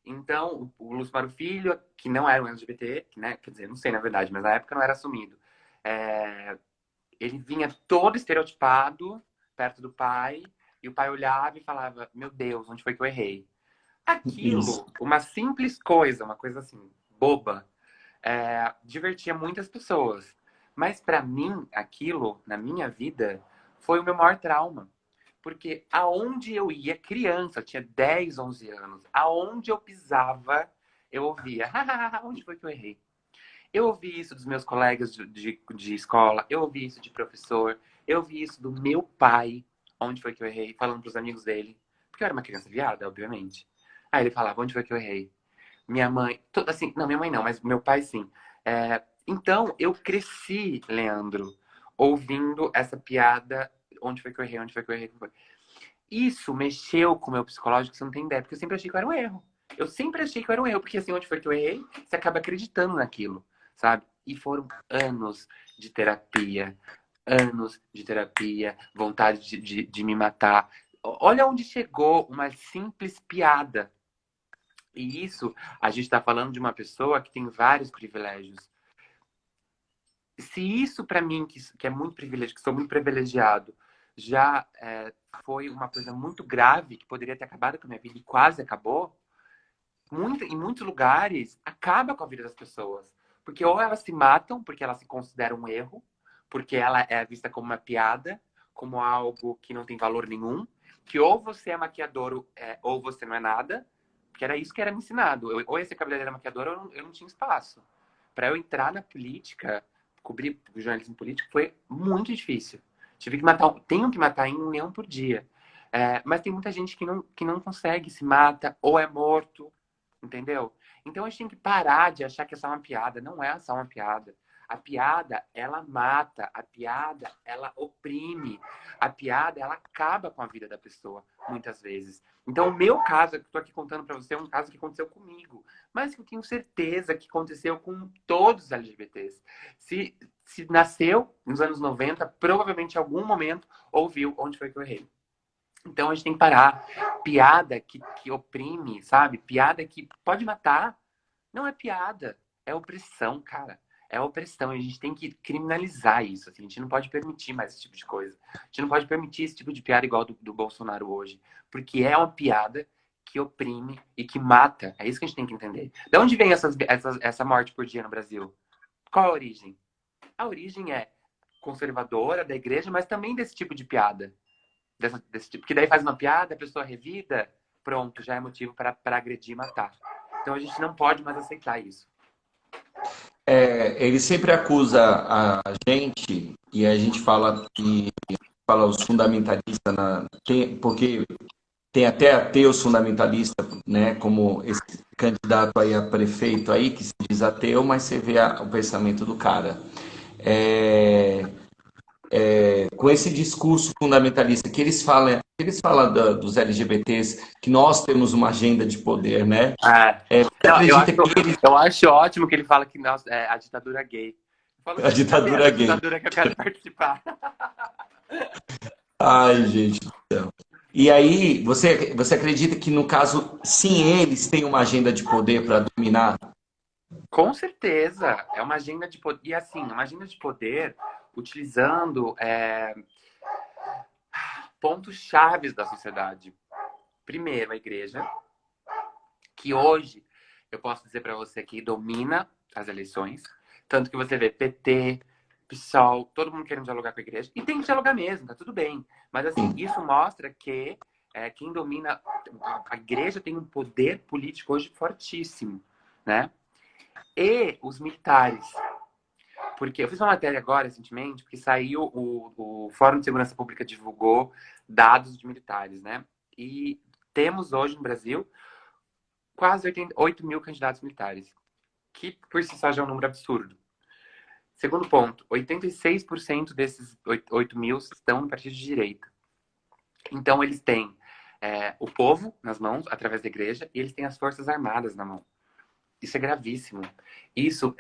Então, o Lúcio Mauro Filho, que não era um LGBT, né? Quer dizer, não sei na verdade, mas na época não era assumido. É, ele vinha todo estereotipado perto do pai, e o pai olhava e falava: Meu Deus, onde foi que eu errei? isso. Aquilo, uma simples coisa, uma coisa assim, boba, divertia muitas pessoas. Mas para mim, aquilo, na minha vida, foi o meu maior trauma. Porque aonde eu ia, criança, eu tinha 10, 11 anos, aonde eu pisava, eu ouvia: Onde foi que eu errei? Eu ouvi isso dos meus colegas de escola, eu ouvi isso de professor, eu ouvi isso do meu pai, onde foi que eu errei, falando pros amigos dele. Porque eu era uma criança viada, obviamente. Aí ele falava: Onde foi que eu errei? Minha mãe, assim, não, minha mãe não, mas meu pai sim. Então, eu cresci, Leandro, ouvindo essa piada, onde foi que eu errei, onde foi que eu errei, isso mexeu com o meu psicológico, você não tem ideia, porque eu sempre achei que eu era um erro. Eu sempre achei que eu era um erro, porque assim, onde foi que eu errei, você acaba acreditando naquilo, sabe? E foram anos de terapia, vontade de me matar. Olha onde chegou uma simples piada. E isso, a gente está falando de uma pessoa que tem vários privilégios. Se isso para mim, que é muito privilegiado, que sou muito privilegiado, já foi uma coisa muito grave, que poderia ter acabado com a minha vida e quase acabou, em muitos lugares acaba com a vida das pessoas. Porque ou elas se matam porque elas se consideram um erro, porque ela é vista como uma piada, como algo que não tem valor nenhum, que ou você é maquiador ou você não é nada, porque era isso que era me ensinado. Ou ia ser cabeleireira maquiadora ou eu não tinha espaço. Para eu entrar na política, cobrir o jornalismo político, foi muito difícil. Tenho que matar em um leão por dia. Mas tem muita gente que não consegue, se mata, ou é morto, entendeu? Então a gente tem que parar de achar que é só uma piada. Não é só uma piada. A piada, ela mata. A piada, ela oprime. A piada, ela acaba com a vida da pessoa, muitas vezes. Então, o meu caso, que eu estou aqui contando para você, é um caso que aconteceu comigo. Mas que eu tenho certeza que aconteceu com todos os LGBTs. Se nasceu nos anos 90, provavelmente em algum momento ouviu onde foi que eu errei. Então a gente tem que parar. Piada que oprime, sabe? Piada que pode matar. Não é piada. É opressão, cara. É opressão. E a gente tem que criminalizar isso. Assim. A gente não pode permitir mais esse tipo de coisa. A gente não pode permitir esse tipo de piada igual do Bolsonaro hoje. Porque é uma piada que oprime e que mata. É isso que a gente tem que entender. De onde vem essa morte por dia no Brasil? Qual a origem? A origem é conservadora da igreja, mas também desse tipo de piada. Desse tipo. Porque daí faz uma piada, a pessoa revida, pronto, já é motivo para agredir e matar. Então a gente não pode mais aceitar isso. Ele sempre acusa a gente, e a gente fala que fala os fundamentalistas, porque tem até ateus fundamentalistas, né, como esse candidato aí a prefeito aí, que se diz ateu, mas você vê o pensamento do cara. É, com esse discurso fundamentalista que eles falam dos LGBTs, que nós temos uma agenda de poder, né? Ah, Você não, acredita que eles, eu acho ótimo que ele fala que nós, a ditadura é gay. Eu falo, a gente, cadê ditadura essa gay? ditadura que eu quero participar? Ai, gente do céu. E aí, você acredita que, no caso, sim, eles têm uma agenda de poder para dominar? Com certeza. É uma agenda de poder. E assim, uma agenda de poder utilizando pontos chaves da sociedade. Primeiro, a igreja, que hoje eu posso dizer para você que domina as eleições, tanto que você vê PT, PSOL, todo mundo querendo dialogar com a igreja, e tem que dialogar mesmo, tá tudo bem. Mas assim, Sim, isso mostra que quem domina a igreja tem um poder político hoje fortíssimo, né? E os militares, porque eu fiz uma matéria agora recentemente, porque saiu o Fórum de Segurança Pública divulgou dados de militares, né? E temos hoje no Brasil quase 8 mil candidatos militares, que por si só já é um número absurdo. Segundo ponto, 86% desses 8 mil estão no partido de direita. Então, eles têm o povo nas mãos, através da igreja, e eles têm as forças armadas na mão. Isso é gravíssimo. Isso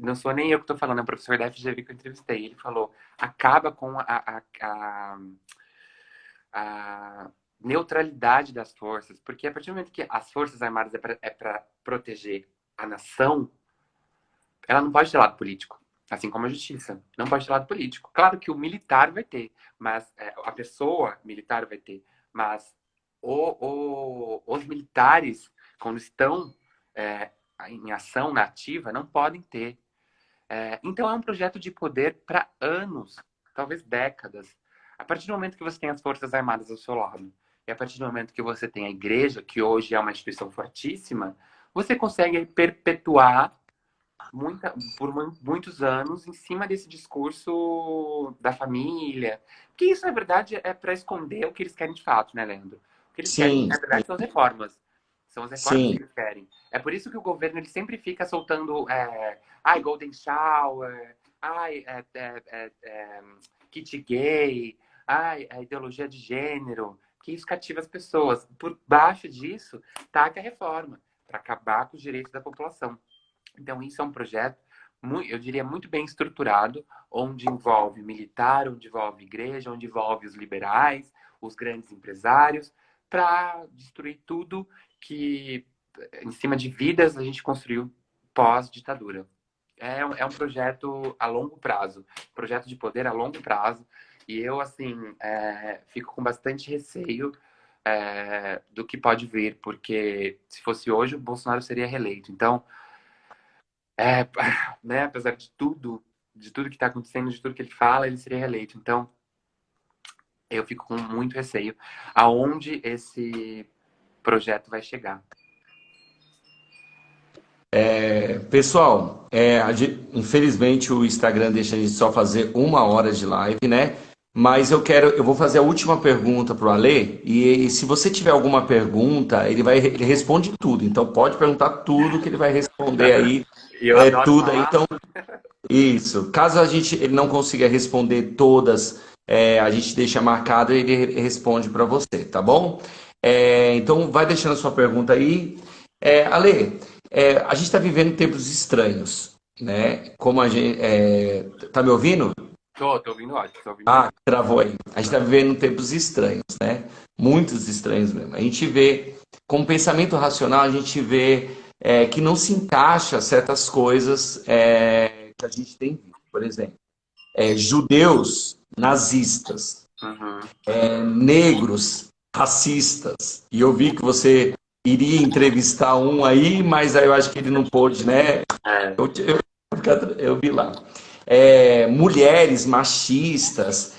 não sou nem eu que estou falando, é o professor da FGV que eu entrevistei. Ele falou: acaba com a neutralidade das forças, porque a partir do momento que as forças armadas é para proteger a nação, ela não pode ter lado político. Assim como a justiça. Não pode ter lado político. Claro que o militar vai ter, mas a pessoa militar vai ter. Mas os militares, quando estão em ação nativa, não podem ter. Então é um projeto de poder para anos, talvez décadas. A partir do momento que você tem as Forças Armadas ao seu lado, e a partir do momento que você tem a igreja, que hoje é uma instituição fortíssima, você consegue perpetuar por muitos anos em cima desse discurso da família. Que isso, na verdade, é para esconder o que eles querem de fato, né, Leandro? O que eles querem, sim, na verdade, são as reformas. São as reformas que Sim. eles querem. É por isso que o governo ele sempre fica soltando Golden Shower, kit gay, ideologia de gênero, que isso cativa as pessoas. Por baixo disso, taca a reforma, para acabar com os direitos da população. Então, isso é um projeto, eu diria, muito bem estruturado, onde envolve militar, onde envolve igreja, onde envolve os liberais, os grandes empresários, para destruir tudo que, em cima de vidas, a gente construiu pós-ditadura. É um projeto a longo prazo, projeto de poder a longo prazo, e eu, assim, fico com bastante receio do que pode vir, porque se fosse hoje, o Bolsonaro seria reeleito. Então, é, né, apesar de tudo que está acontecendo, de tudo que ele fala, ele seria reeleito. Então, eu fico com muito receio aonde esse projeto vai chegar. Pessoal, infelizmente o Instagram deixa a gente só fazer 1 hora de live, né? Mas eu vou fazer a última pergunta pro Alê e se você tiver alguma pergunta, ele responde tudo. Então pode perguntar tudo que ele vai responder aí, E eu adoro tudo aí. falar. Então isso. Caso ele não consiga responder todas, a gente deixa marcado e ele responde para você, tá bom? Então vai deixando a sua pergunta aí. Ale, a gente está vivendo tempos estranhos, né? Como a gente, tá me ouvindo? Tô ouvindo ótimo, tô ouvindo Ah, bem. travou aí. A gente está vivendo tempos estranhos, né? Muitos estranhos mesmo. A gente vê, com pensamento racional, a gente vê que não se encaixa certas coisas que a gente tem visto. Por exemplo, judeus nazistas, Uhum. negros racistas. E eu vi que você iria entrevistar um aí, mas aí eu acho que ele não pôde, né? É, Eu vi lá. Mulheres machistas.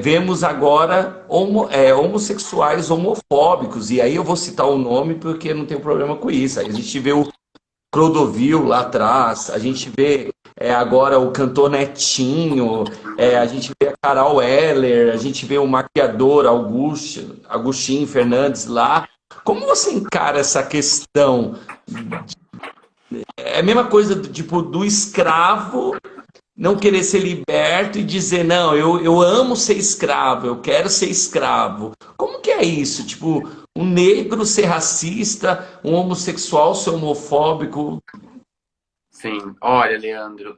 Vemos agora homossexuais homofóbicos. E aí eu vou citar o nome porque não tem problema com isso. Aí a gente vê o Clodovil lá atrás, a gente vê agora o cantor Netinho, a uhum. gente vê a Carol Heller, a gente vê o maquiador Agostinho Fernandes lá. Como você encara essa questão? É a mesma coisa do escravo não querer ser liberto e dizer, não, eu amo ser escravo, eu quero ser escravo. Como que é isso? Tipo, um negro ser racista, um homossexual ser homofóbico. Sim, olha, Leandro,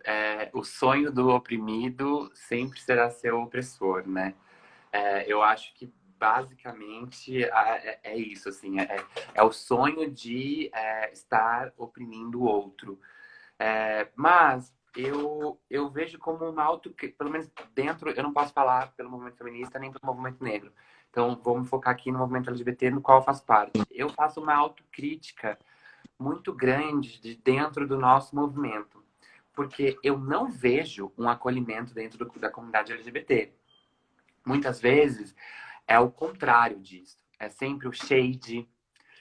o sonho do oprimido sempre será ser o opressor, né? Eu acho que basicamente é isso, assim, é o sonho de estar oprimindo o outro. Mas eu vejo como uma pelo menos dentro, eu não posso falar pelo movimento feminista nem pelo movimento negro. Então, vamos focar aqui no movimento LGBT, no qual eu faço parte. Eu faço uma autocrítica muito grande de dentro do nosso movimento, porque eu não vejo um acolhimento dentro da comunidade LGBT. Muitas vezes é o contrário disso. É sempre o shade,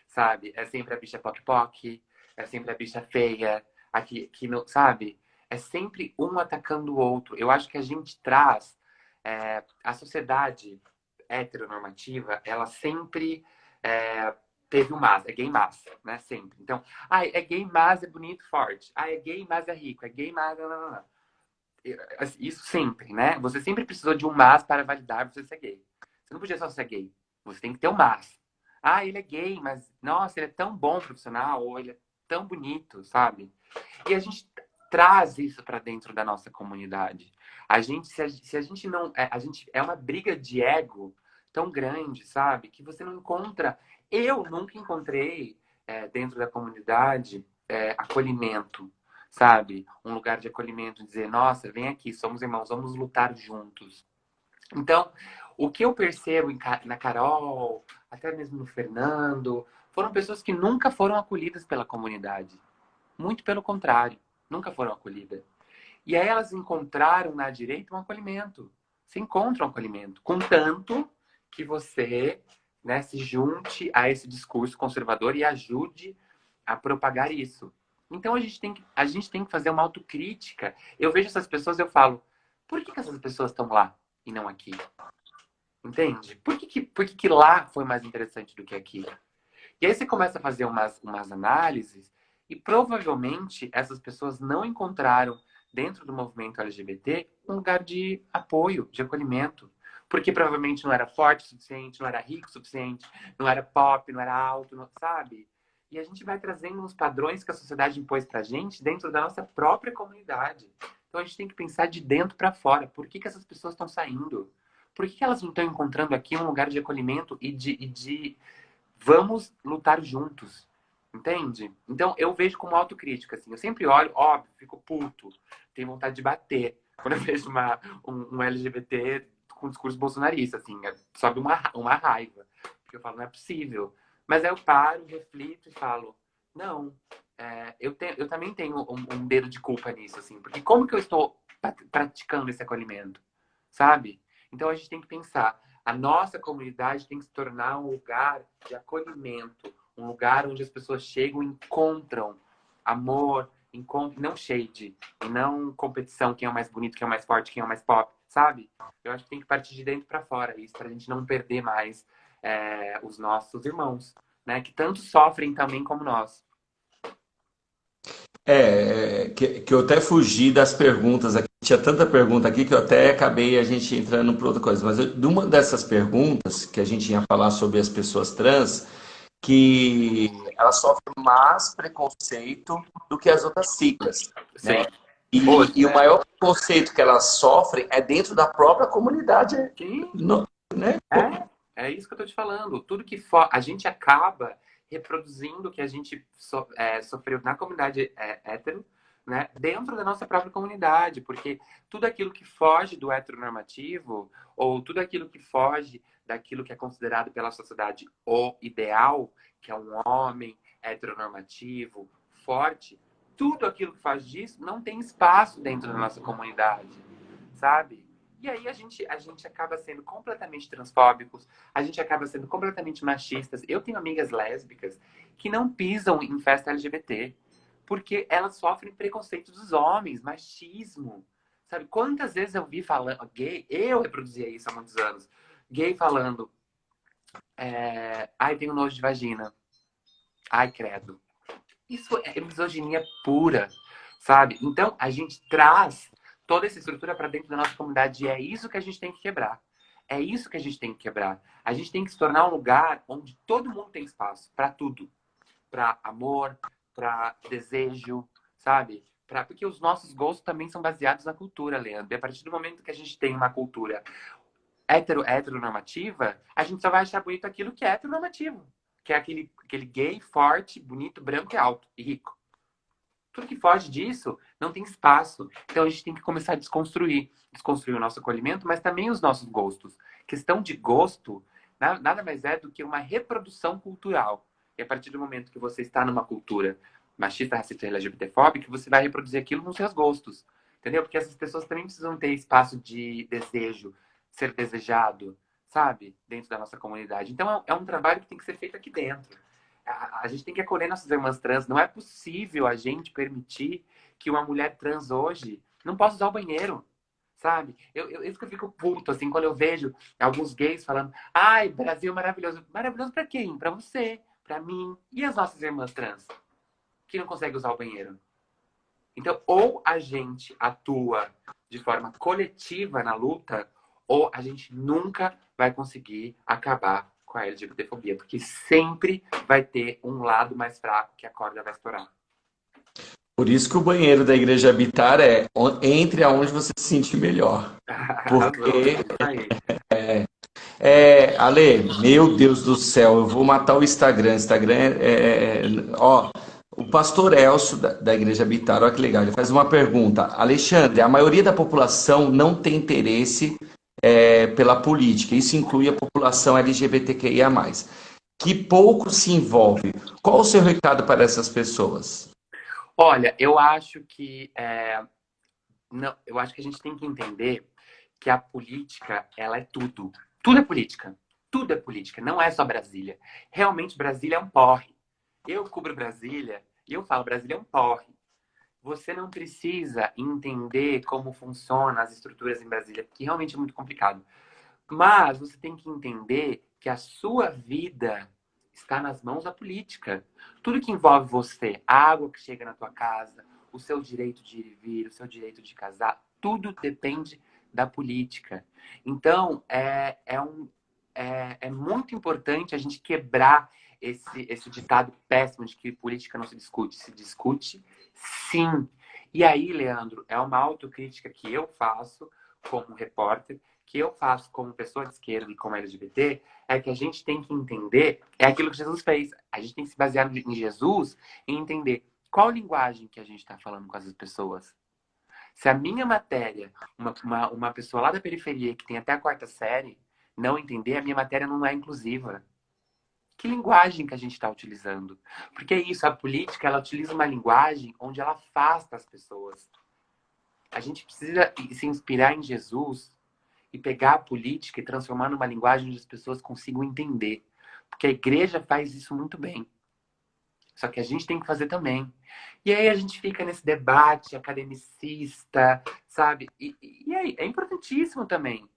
sabe? É sempre a bicha poc-poc, é sempre a bicha feia, aqui, que não, sabe? É sempre um atacando o outro. Eu acho que a gente traz a sociedade heteronormativa, ela sempre teve um mas, é gay mas, né? Sempre. Então, é gay mas é bonito, forte. É gay mas é rico, é gay mas... Não, não, não. Isso sempre, né? Você sempre precisou de um mas para validar você ser gay. Você não podia só ser gay. Você tem que ter um mas. Ele é gay, mas nossa, ele é tão bom profissional, ou ele é tão bonito, sabe? E a gente traz isso para dentro da nossa comunidade. Se a gente não, a gente é uma briga de ego tão grande, sabe? Que você não encontra. Eu nunca encontrei dentro da comunidade acolhimento, sabe? Um lugar de acolhimento, dizer, nossa, vem aqui, somos irmãos, vamos lutar juntos. Então, o que eu percebo na Carol, até mesmo no Fernando, foram pessoas que nunca foram acolhidas pela comunidade. Muito pelo contrário, nunca foram acolhidas. E aí elas encontraram na direita um acolhimento. Se encontra um acolhimento. Contanto que você, né, se junte a esse discurso conservador e ajude a propagar isso. Então a gente tem que fazer uma autocrítica. Eu vejo essas pessoas e eu falo, por que essas pessoas estão lá e não aqui? Entende? Por que lá foi mais interessante do que aqui? E aí você começa a fazer umas análises e provavelmente essas pessoas não encontraram dentro do movimento LGBT um lugar de apoio, de acolhimento. Porque provavelmente não era forte o suficiente, não era rico o suficiente, não era pop, não era alto, não, sabe? E a gente vai trazendo uns padrões que a sociedade impôs pra gente dentro da nossa própria comunidade. Então a gente tem que pensar de dentro para fora. Por que essas pessoas estão saindo? Por que elas não estão encontrando aqui um lugar de acolhimento e de vamos lutar juntos? Entende? Então eu vejo como autocrítica, assim. Eu sempre olho, óbvio, fico puto, tenho vontade de bater. Quando eu vejo um LGBT com discurso bolsonarista, assim, sobe uma raiva. Porque eu falo, não é possível. Mas aí eu paro, reflito e falo, não, eu também tenho um dedo de culpa nisso, assim. Porque como que eu estou praticando esse acolhimento? Sabe? Então a gente tem que pensar, a nossa comunidade tem que se tornar um lugar de acolhimento, um lugar onde as pessoas chegam e encontram amor, não shade, e não competição, quem é o mais bonito, quem é o mais forte, quem é o mais pop, sabe? Eu acho que tem que partir de dentro para fora isso, pra gente não perder mais os nossos irmãos, né? Que tanto sofrem também como nós. Que eu até fugi das perguntas aqui. Tinha tanta pergunta aqui que eu até acabei a gente entrando por outra coisa. Mas de uma dessas perguntas que a gente ia falar sobre as pessoas trans, que elas sofrem mais preconceito do que as outras siglas, Sim. né? E o maior preconceito que elas sofrem é dentro da própria comunidade, Sim. né? É isso que eu tô te falando. Tudo que a gente acaba reproduzindo o que a gente sofreu na comunidade hétero, né? Dentro da nossa própria comunidade, porque tudo aquilo que foge do heteronormativo, ou tudo aquilo que foge daquilo que é considerado pela sociedade o ideal, que é um homem heteronormativo, forte, tudo aquilo que faz disso não tem espaço dentro da nossa comunidade, sabe? E aí a gente acaba sendo completamente transfóbicos, a gente acaba sendo completamente machistas. Eu tenho amigas lésbicas que não pisam em festa LGBT porque elas sofrem preconceito dos homens, machismo. Sabe? Quantas vezes eu vi falando, gay, eu reproduzia isso há muitos anos, gay falando, ai, tenho nojo de vagina, ai, credo. Isso é misoginia pura, sabe? Então, a gente traz toda essa estrutura para dentro da nossa comunidade e é isso que a gente tem que quebrar. É isso que a gente tem que quebrar. A gente tem que se tornar um lugar onde todo mundo tem espaço para tudo. Para amor, para desejo, sabe? Porque os nossos gostos também são baseados na cultura, Leandro. E a partir do momento que a gente tem uma cultura heteronormativa, a gente só vai achar bonito aquilo que é heteronormativo. Que é aquele gay, forte, bonito, branco e alto e rico. Tudo que foge disso não tem espaço. Então a gente tem que começar a desconstruir. Desconstruir o nosso acolhimento, mas também os nossos gostos. Questão de gosto nada mais é do que uma reprodução cultural. E a partir do momento que você está numa cultura machista, racista e LGBTfóbica, você vai reproduzir aquilo nos seus gostos. Entendeu? Porque essas pessoas também precisam ter espaço de desejo, ser desejado, sabe? Dentro da nossa comunidade. Então é um trabalho que tem que ser feito aqui dentro. A gente tem que acolher nossas irmãs trans. Não é possível a gente permitir que uma mulher trans hoje não possa usar o banheiro, sabe? Isso que eu fico puto, assim, quando eu vejo alguns gays falando, ai, Brasil maravilhoso. Maravilhoso pra quem? Pra você, pra mim. E as nossas irmãs trans, que não conseguem usar o banheiro? Então, ou a gente atua de forma coletiva na luta, ou a gente nunca vai conseguir acabar com a LGBTfobia, porque sempre vai ter um lado mais fraco que a corda vai estourar. Por isso que o banheiro da igreja Habitar entre aonde você se sentir melhor. Arrasou, Porque, isso aí. Ale, meu Deus do céu, eu vou matar o Instagram. Instagram ó, o pastor Elcio da igreja Habitar, olha que legal, ele faz uma pergunta. Alexandre, a maioria da população não tem interesse pela política, isso inclui a população LGBTQIA+, que pouco se envolve. Qual o seu recado para essas pessoas? Olha, eu acho que não, eu acho que a gente tem que entender que a política, ela é tudo. Tudo é política. Tudo é política, não é só Brasília. Realmente, Brasília é um porre. Eu cubro Brasília e eu falo, Brasília é um porre. Você não precisa entender como funcionam as estruturas em Brasília, porque realmente é muito complicado. Mas você tem que entender que a sua vida está nas mãos da política. Tudo que envolve você, a água que chega na tua casa, o seu direito de ir e vir, o seu direito de casar, tudo depende da política. Então, é muito importante a gente quebrar esse ditado péssimo de que política não se discute. Se discute, sim. E aí, Leandro, é uma autocrítica que eu faço como repórter, que eu faço como pessoa de esquerda e como LGBT, é que a gente tem que entender, é aquilo que Jesus fez. A gente tem que se basear em Jesus e entender qual linguagem que a gente está falando com essas pessoas. Se a minha matéria, uma pessoa lá da periferia que tem até a 4ª série, não entender, a minha matéria não é inclusiva. Que linguagem que a gente está utilizando? Porque é isso, a política, ela utiliza uma linguagem onde ela afasta as pessoas. A gente precisa se inspirar em Jesus e pegar a política e transformar numa linguagem onde as pessoas consigam entender. Porque a igreja faz isso muito bem. Só que a gente tem que fazer também. E aí a gente fica nesse debate academicista, sabe? E aí, é importantíssimo também.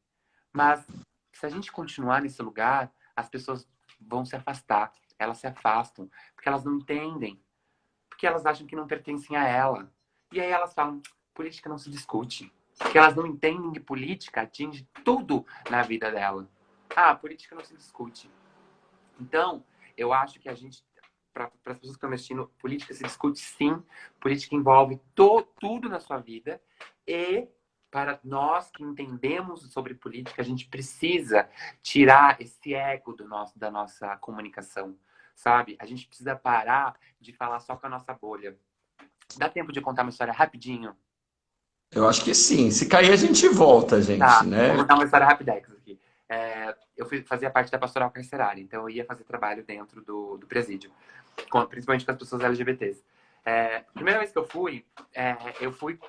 Mas se a gente continuar nesse lugar, as pessoas vão se afastar. Elas se afastam. Porque elas não entendem. Porque elas acham que não pertencem a ela. E aí elas falam, política não se discute. Porque elas não entendem que política atinge tudo na vida dela. Ah, política não se discute. Então, eu acho que a gente, para as pessoas que estão assistindo, política se discute sim. Política envolve tudo na sua vida. E para nós que entendemos sobre política, a gente precisa tirar esse ego da nossa comunicação, sabe? A gente precisa parar de falar só com a nossa bolha. Dá tempo de contar uma história rapidinho? Eu acho que sim. Se cair, a gente volta, gente, Tá, vou né? contar uma história rapidex aqui. Eu fazia parte da pastoral carcerária, então eu ia fazer trabalho dentro do presídio, principalmente com as pessoas LGBTs. Primeira vez que eu fui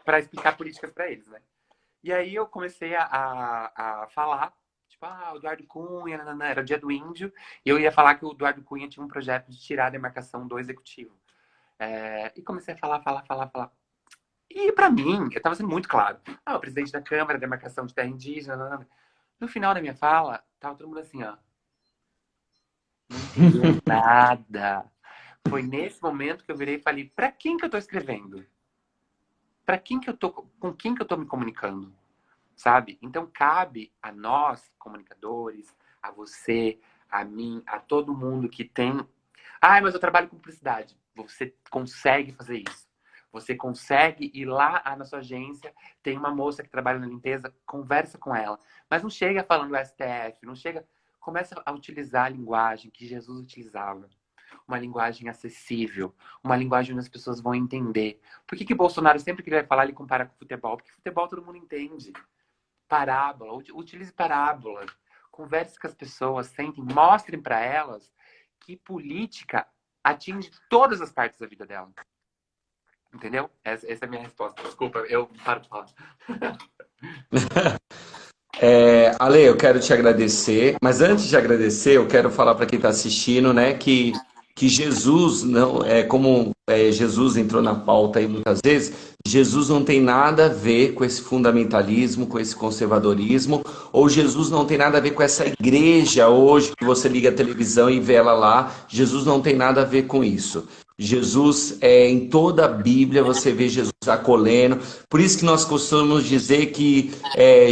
para explicar políticas para eles, né? E aí eu comecei a falar, tipo, o Eduardo Cunha, nanana, era o dia do índio, e eu ia falar que o Eduardo Cunha tinha um projeto de tirar a demarcação do executivo. E comecei a falar. E pra mim, eu tava sendo muito claro. O presidente da Câmara, demarcação de terra indígena, nanana. No final da minha fala, tava todo mundo assim, ó. Não entendeu nada. Foi nesse momento que eu virei e falei, pra quem que eu tô escrevendo? Com quem que eu tô me comunicando? Sabe? Então cabe a nós, comunicadores, a você, a mim, a todo mundo que tem... mas eu trabalho com publicidade. Você consegue fazer isso. Você consegue ir lá na sua agência, tem uma moça que trabalha na limpeza, conversa com ela. Mas não chega falando STF, não chega... Começa a utilizar a linguagem que Jesus utilizava. Uma linguagem acessível, uma linguagem onde as pessoas vão entender. Por que Bolsonaro, sempre que ele vai falar, ele compara com futebol? Porque futebol todo mundo entende. Parábola, utilize parábolas. Converse com as pessoas, sentem, mostrem para elas que política atinge todas as partes da vida dela. Entendeu? Essa é a minha resposta. Desculpa, eu paro de falar. Ale, eu quero te agradecer, mas antes de agradecer, eu quero falar para quem está assistindo, né, que Jesus não é como Jesus entrou na pauta aí muitas vezes. Jesus não tem nada a ver com esse fundamentalismo, com esse conservadorismo, ou Jesus não tem nada a ver com essa igreja hoje que você liga a televisão e vê ela lá. Jesus não tem nada a ver com isso. Jesus, em toda a Bíblia, você vê Jesus acolhendo. Por isso que nós costumamos dizer que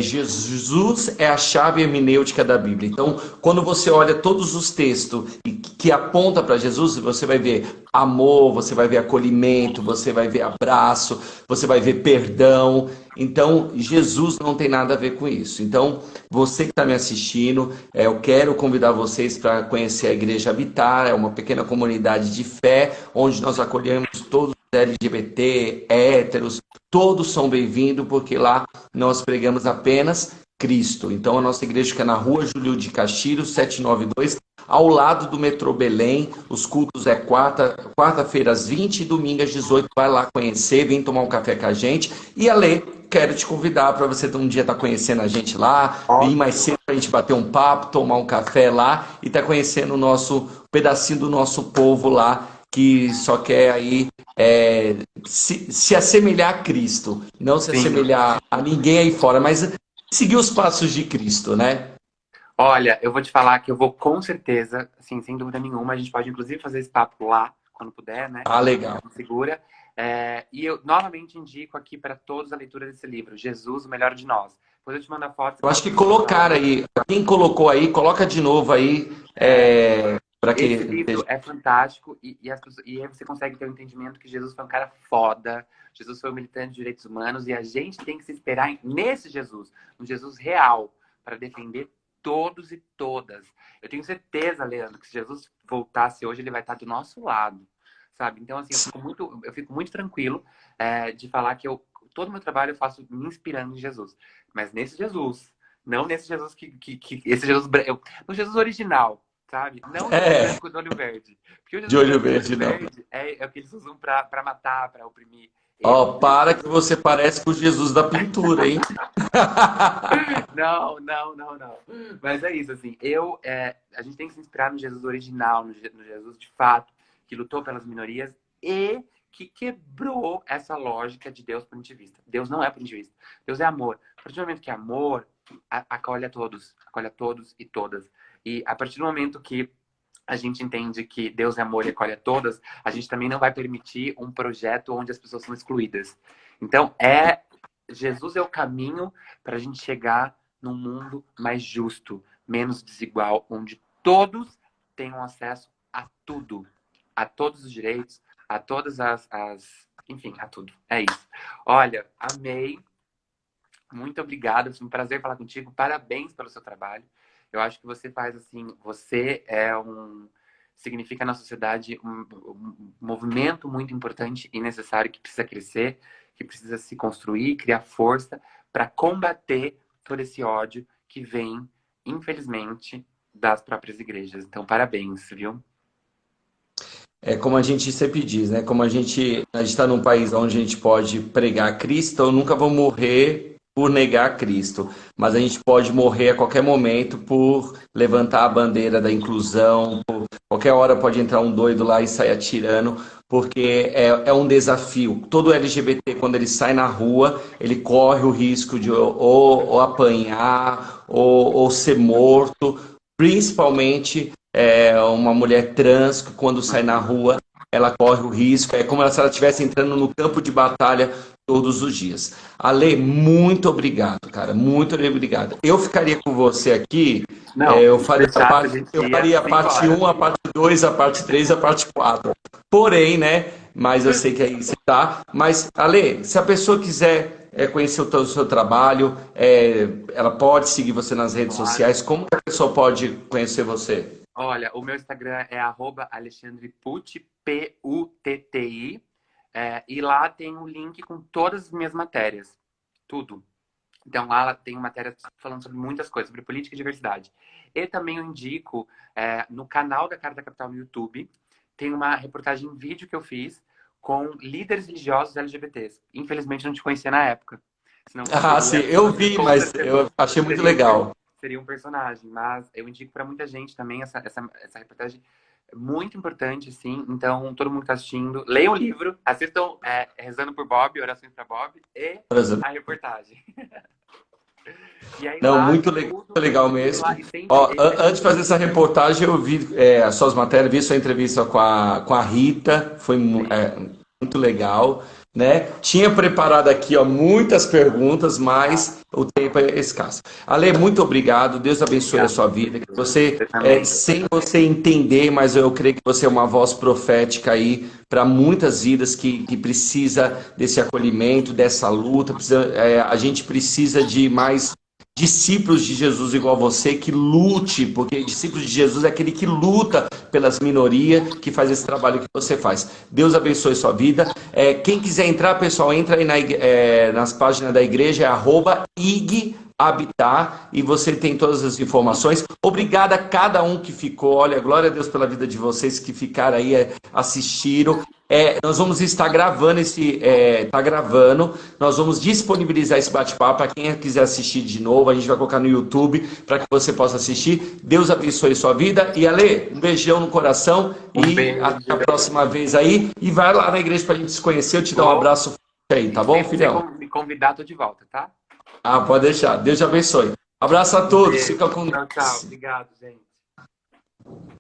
Jesus é a chave hermenêutica da Bíblia. Então, quando você olha todos os textos que apontam para Jesus, você vai ver amor, você vai ver acolhimento, você vai ver abraço, você vai ver perdão. Então, Jesus não tem nada a ver com isso. Então, você que está me assistindo, eu quero convidar vocês para conhecer a Igreja Habitar. É uma pequena comunidade de fé, onde nós acolhemos todos os LGBT, héteros, todos são bem-vindos, porque lá nós pregamos apenas Cristo. Então, a nossa igreja fica na rua Júlio de Castilhos, 792, ao lado do metrô Belém. Os cultos é quarta-feira às 20 e domingo às 18. Vai lá conhecer, vem tomar um café com a gente. E Ale, quero te convidar para você um dia estar conhecendo a gente lá, vir mais cedo para a gente bater um papo, tomar um café lá e estar conhecendo o nosso pedacinho do nosso povo lá, que só quer aí se assemelhar a Cristo, não se assemelhar a ninguém aí fora, mas seguir os passos de Cristo, né? Olha, eu vou te falar que eu vou com certeza, assim, sem dúvida nenhuma, a gente pode inclusive fazer esse papo lá, quando puder, né? Ah, legal. Segura. E eu novamente indico aqui para todos a leitura desse livro, Jesus, o Melhor de Nós. Depois eu te mando a foto, você Eu acho pode que pesquisar colocaram aí. aí, quem colocou aí, coloca de novo aí, para Esse que... livro é fantástico e aí você consegue ter o entendimento que Jesus foi um cara foda, Jesus foi um militante de direitos humanos e a gente tem que se esperar nesse Jesus, um Jesus real, para defender todos e todas. Eu tenho certeza, Leandro, que se Jesus voltasse hoje, ele vai estar do nosso lado, sabe? Então, assim, eu fico muito tranquilo de falar que todo o meu trabalho eu faço me inspirando em Jesus, mas nesse Jesus, não nesse Jesus esse Jesus, no Jesus original, sabe? Não o Jesus É, branco do olho verde. Porque o de Jesus olho branco do olho verde não. verde é o que eles usam pra matar, pra oprimir. Ó, Esse para que Jesus. você parece com o Jesus da pintura, hein? Não, não, não, não. Mas é isso, assim. A gente tem que se inspirar no Jesus original, no Jesus de fato, que lutou pelas minorias e que quebrou essa lógica de Deus punitivista. Deus não é punitivista. Deus é amor. A partir do momento que é amor, acolhe a todos e todas. E a partir do momento que a gente entende que Deus é amor e acolhe a todas, a gente também não vai permitir um projeto onde as pessoas são excluídas. Então, Jesus é o caminho para a gente chegar num mundo mais justo, menos desigual, onde todos tenham acesso a tudo, a todos os direitos, a todas enfim, a tudo. É isso. Olha, amei. Muito obrigado, foi um prazer falar contigo. Parabéns pelo seu trabalho. Eu acho que você faz assim, significa na sociedade um movimento muito importante e necessário que precisa crescer, que precisa se construir, criar força para combater todo esse ódio que vem, infelizmente, das próprias igrejas. Então, parabéns, viu? É como a gente sempre diz, né? Como a gente está num país onde a gente pode pregar Cristo, então nunca vou morrer por negar Cristo, mas a gente pode morrer a qualquer momento por levantar a bandeira da inclusão, por qualquer hora pode entrar um doido lá e sair atirando, porque é um desafio. Todo LGBT, quando ele sai na rua, ele corre o risco de ou apanhar ou ser morto, principalmente uma mulher trans que quando sai na rua ela corre o risco, é como se ela estivesse entrando no campo de batalha todos os dias. Ale, muito obrigado, cara, muito obrigado. Eu ficaria com você aqui, Não, eu se faria deixasse, a gente eu ia faria a 5 parte horas. um, a parte 2, a parte 3, a parte 4. Porém, né, mas eu sei que aí você tá, mas Ale, se a pessoa quiser conhecer o seu trabalho, ela pode seguir você nas redes Claro. sociais, como que a pessoa pode conhecer você? Olha, o meu Instagram é @alexandreputti, Putti. E lá tem um link com todas as minhas matérias. Tudo. Então lá tem matérias falando sobre muitas coisas, sobre política e diversidade. E também eu indico, no canal da Carta Capital no YouTube, tem uma reportagem em vídeo que eu fiz com líderes religiosos LGBTs. Infelizmente eu não te conhecia na época. Senão Ah, sim, eu você vi, com mas certeza eu achei muito seria legal. seria um personagem. Mas eu indico para muita gente também essa reportagem muito importante, sim. Então, todo mundo que está assistindo, leiam o livro, assistam Rezando por Bob, Orações para Bob e Por exemplo. a reportagem. E aí Não, lá muito, tem muito tudo. legal E lá, mesmo. e sempre. Ó, antes de fazer essa reportagem, eu vi as suas matérias, vi sua entrevista com a Rita, foi Sim. muito legal, né? Tinha preparado aqui, ó, muitas perguntas, Ah, mas o tempo é escasso. Ale, muito obrigado, Deus abençoe a obrigado. sua vida, que você, Você também. sem você entender, mas eu creio que você é uma voz profética aí para muitas vidas que precisa desse acolhimento, dessa luta, a gente precisa de mais discípulos de Jesus igual você, que lute, porque discípulos de Jesus é aquele que luta pelas minorias, que faz esse trabalho que você faz. Deus abençoe sua vida. Quem quiser entrar, pessoal, entra aí nas páginas da igreja, IG Habitar, e você tem todas as informações. Obrigado a cada um que ficou. Olha, glória a Deus pela vida de vocês que ficaram aí, assistiram. Nós vamos estar gravando tá gravando. Nós vamos disponibilizar esse bate-papo para quem quiser assistir de novo. A gente vai colocar no YouTube para que você possa assistir. Deus abençoe sua vida. E Ale, um beijão no coração Um e beijo. até a próxima vez aí. E vai lá na igreja para a gente se conhecer. Eu te dar um Vou. abraço aí, E tá bom, sempre que você filhão? me convidar, tô de volta, tá? Ah, pode deixar. Deus te abençoe. Abraço a Um todos, beijo. fica com Tchau, tchau. Deus. Obrigado, gente.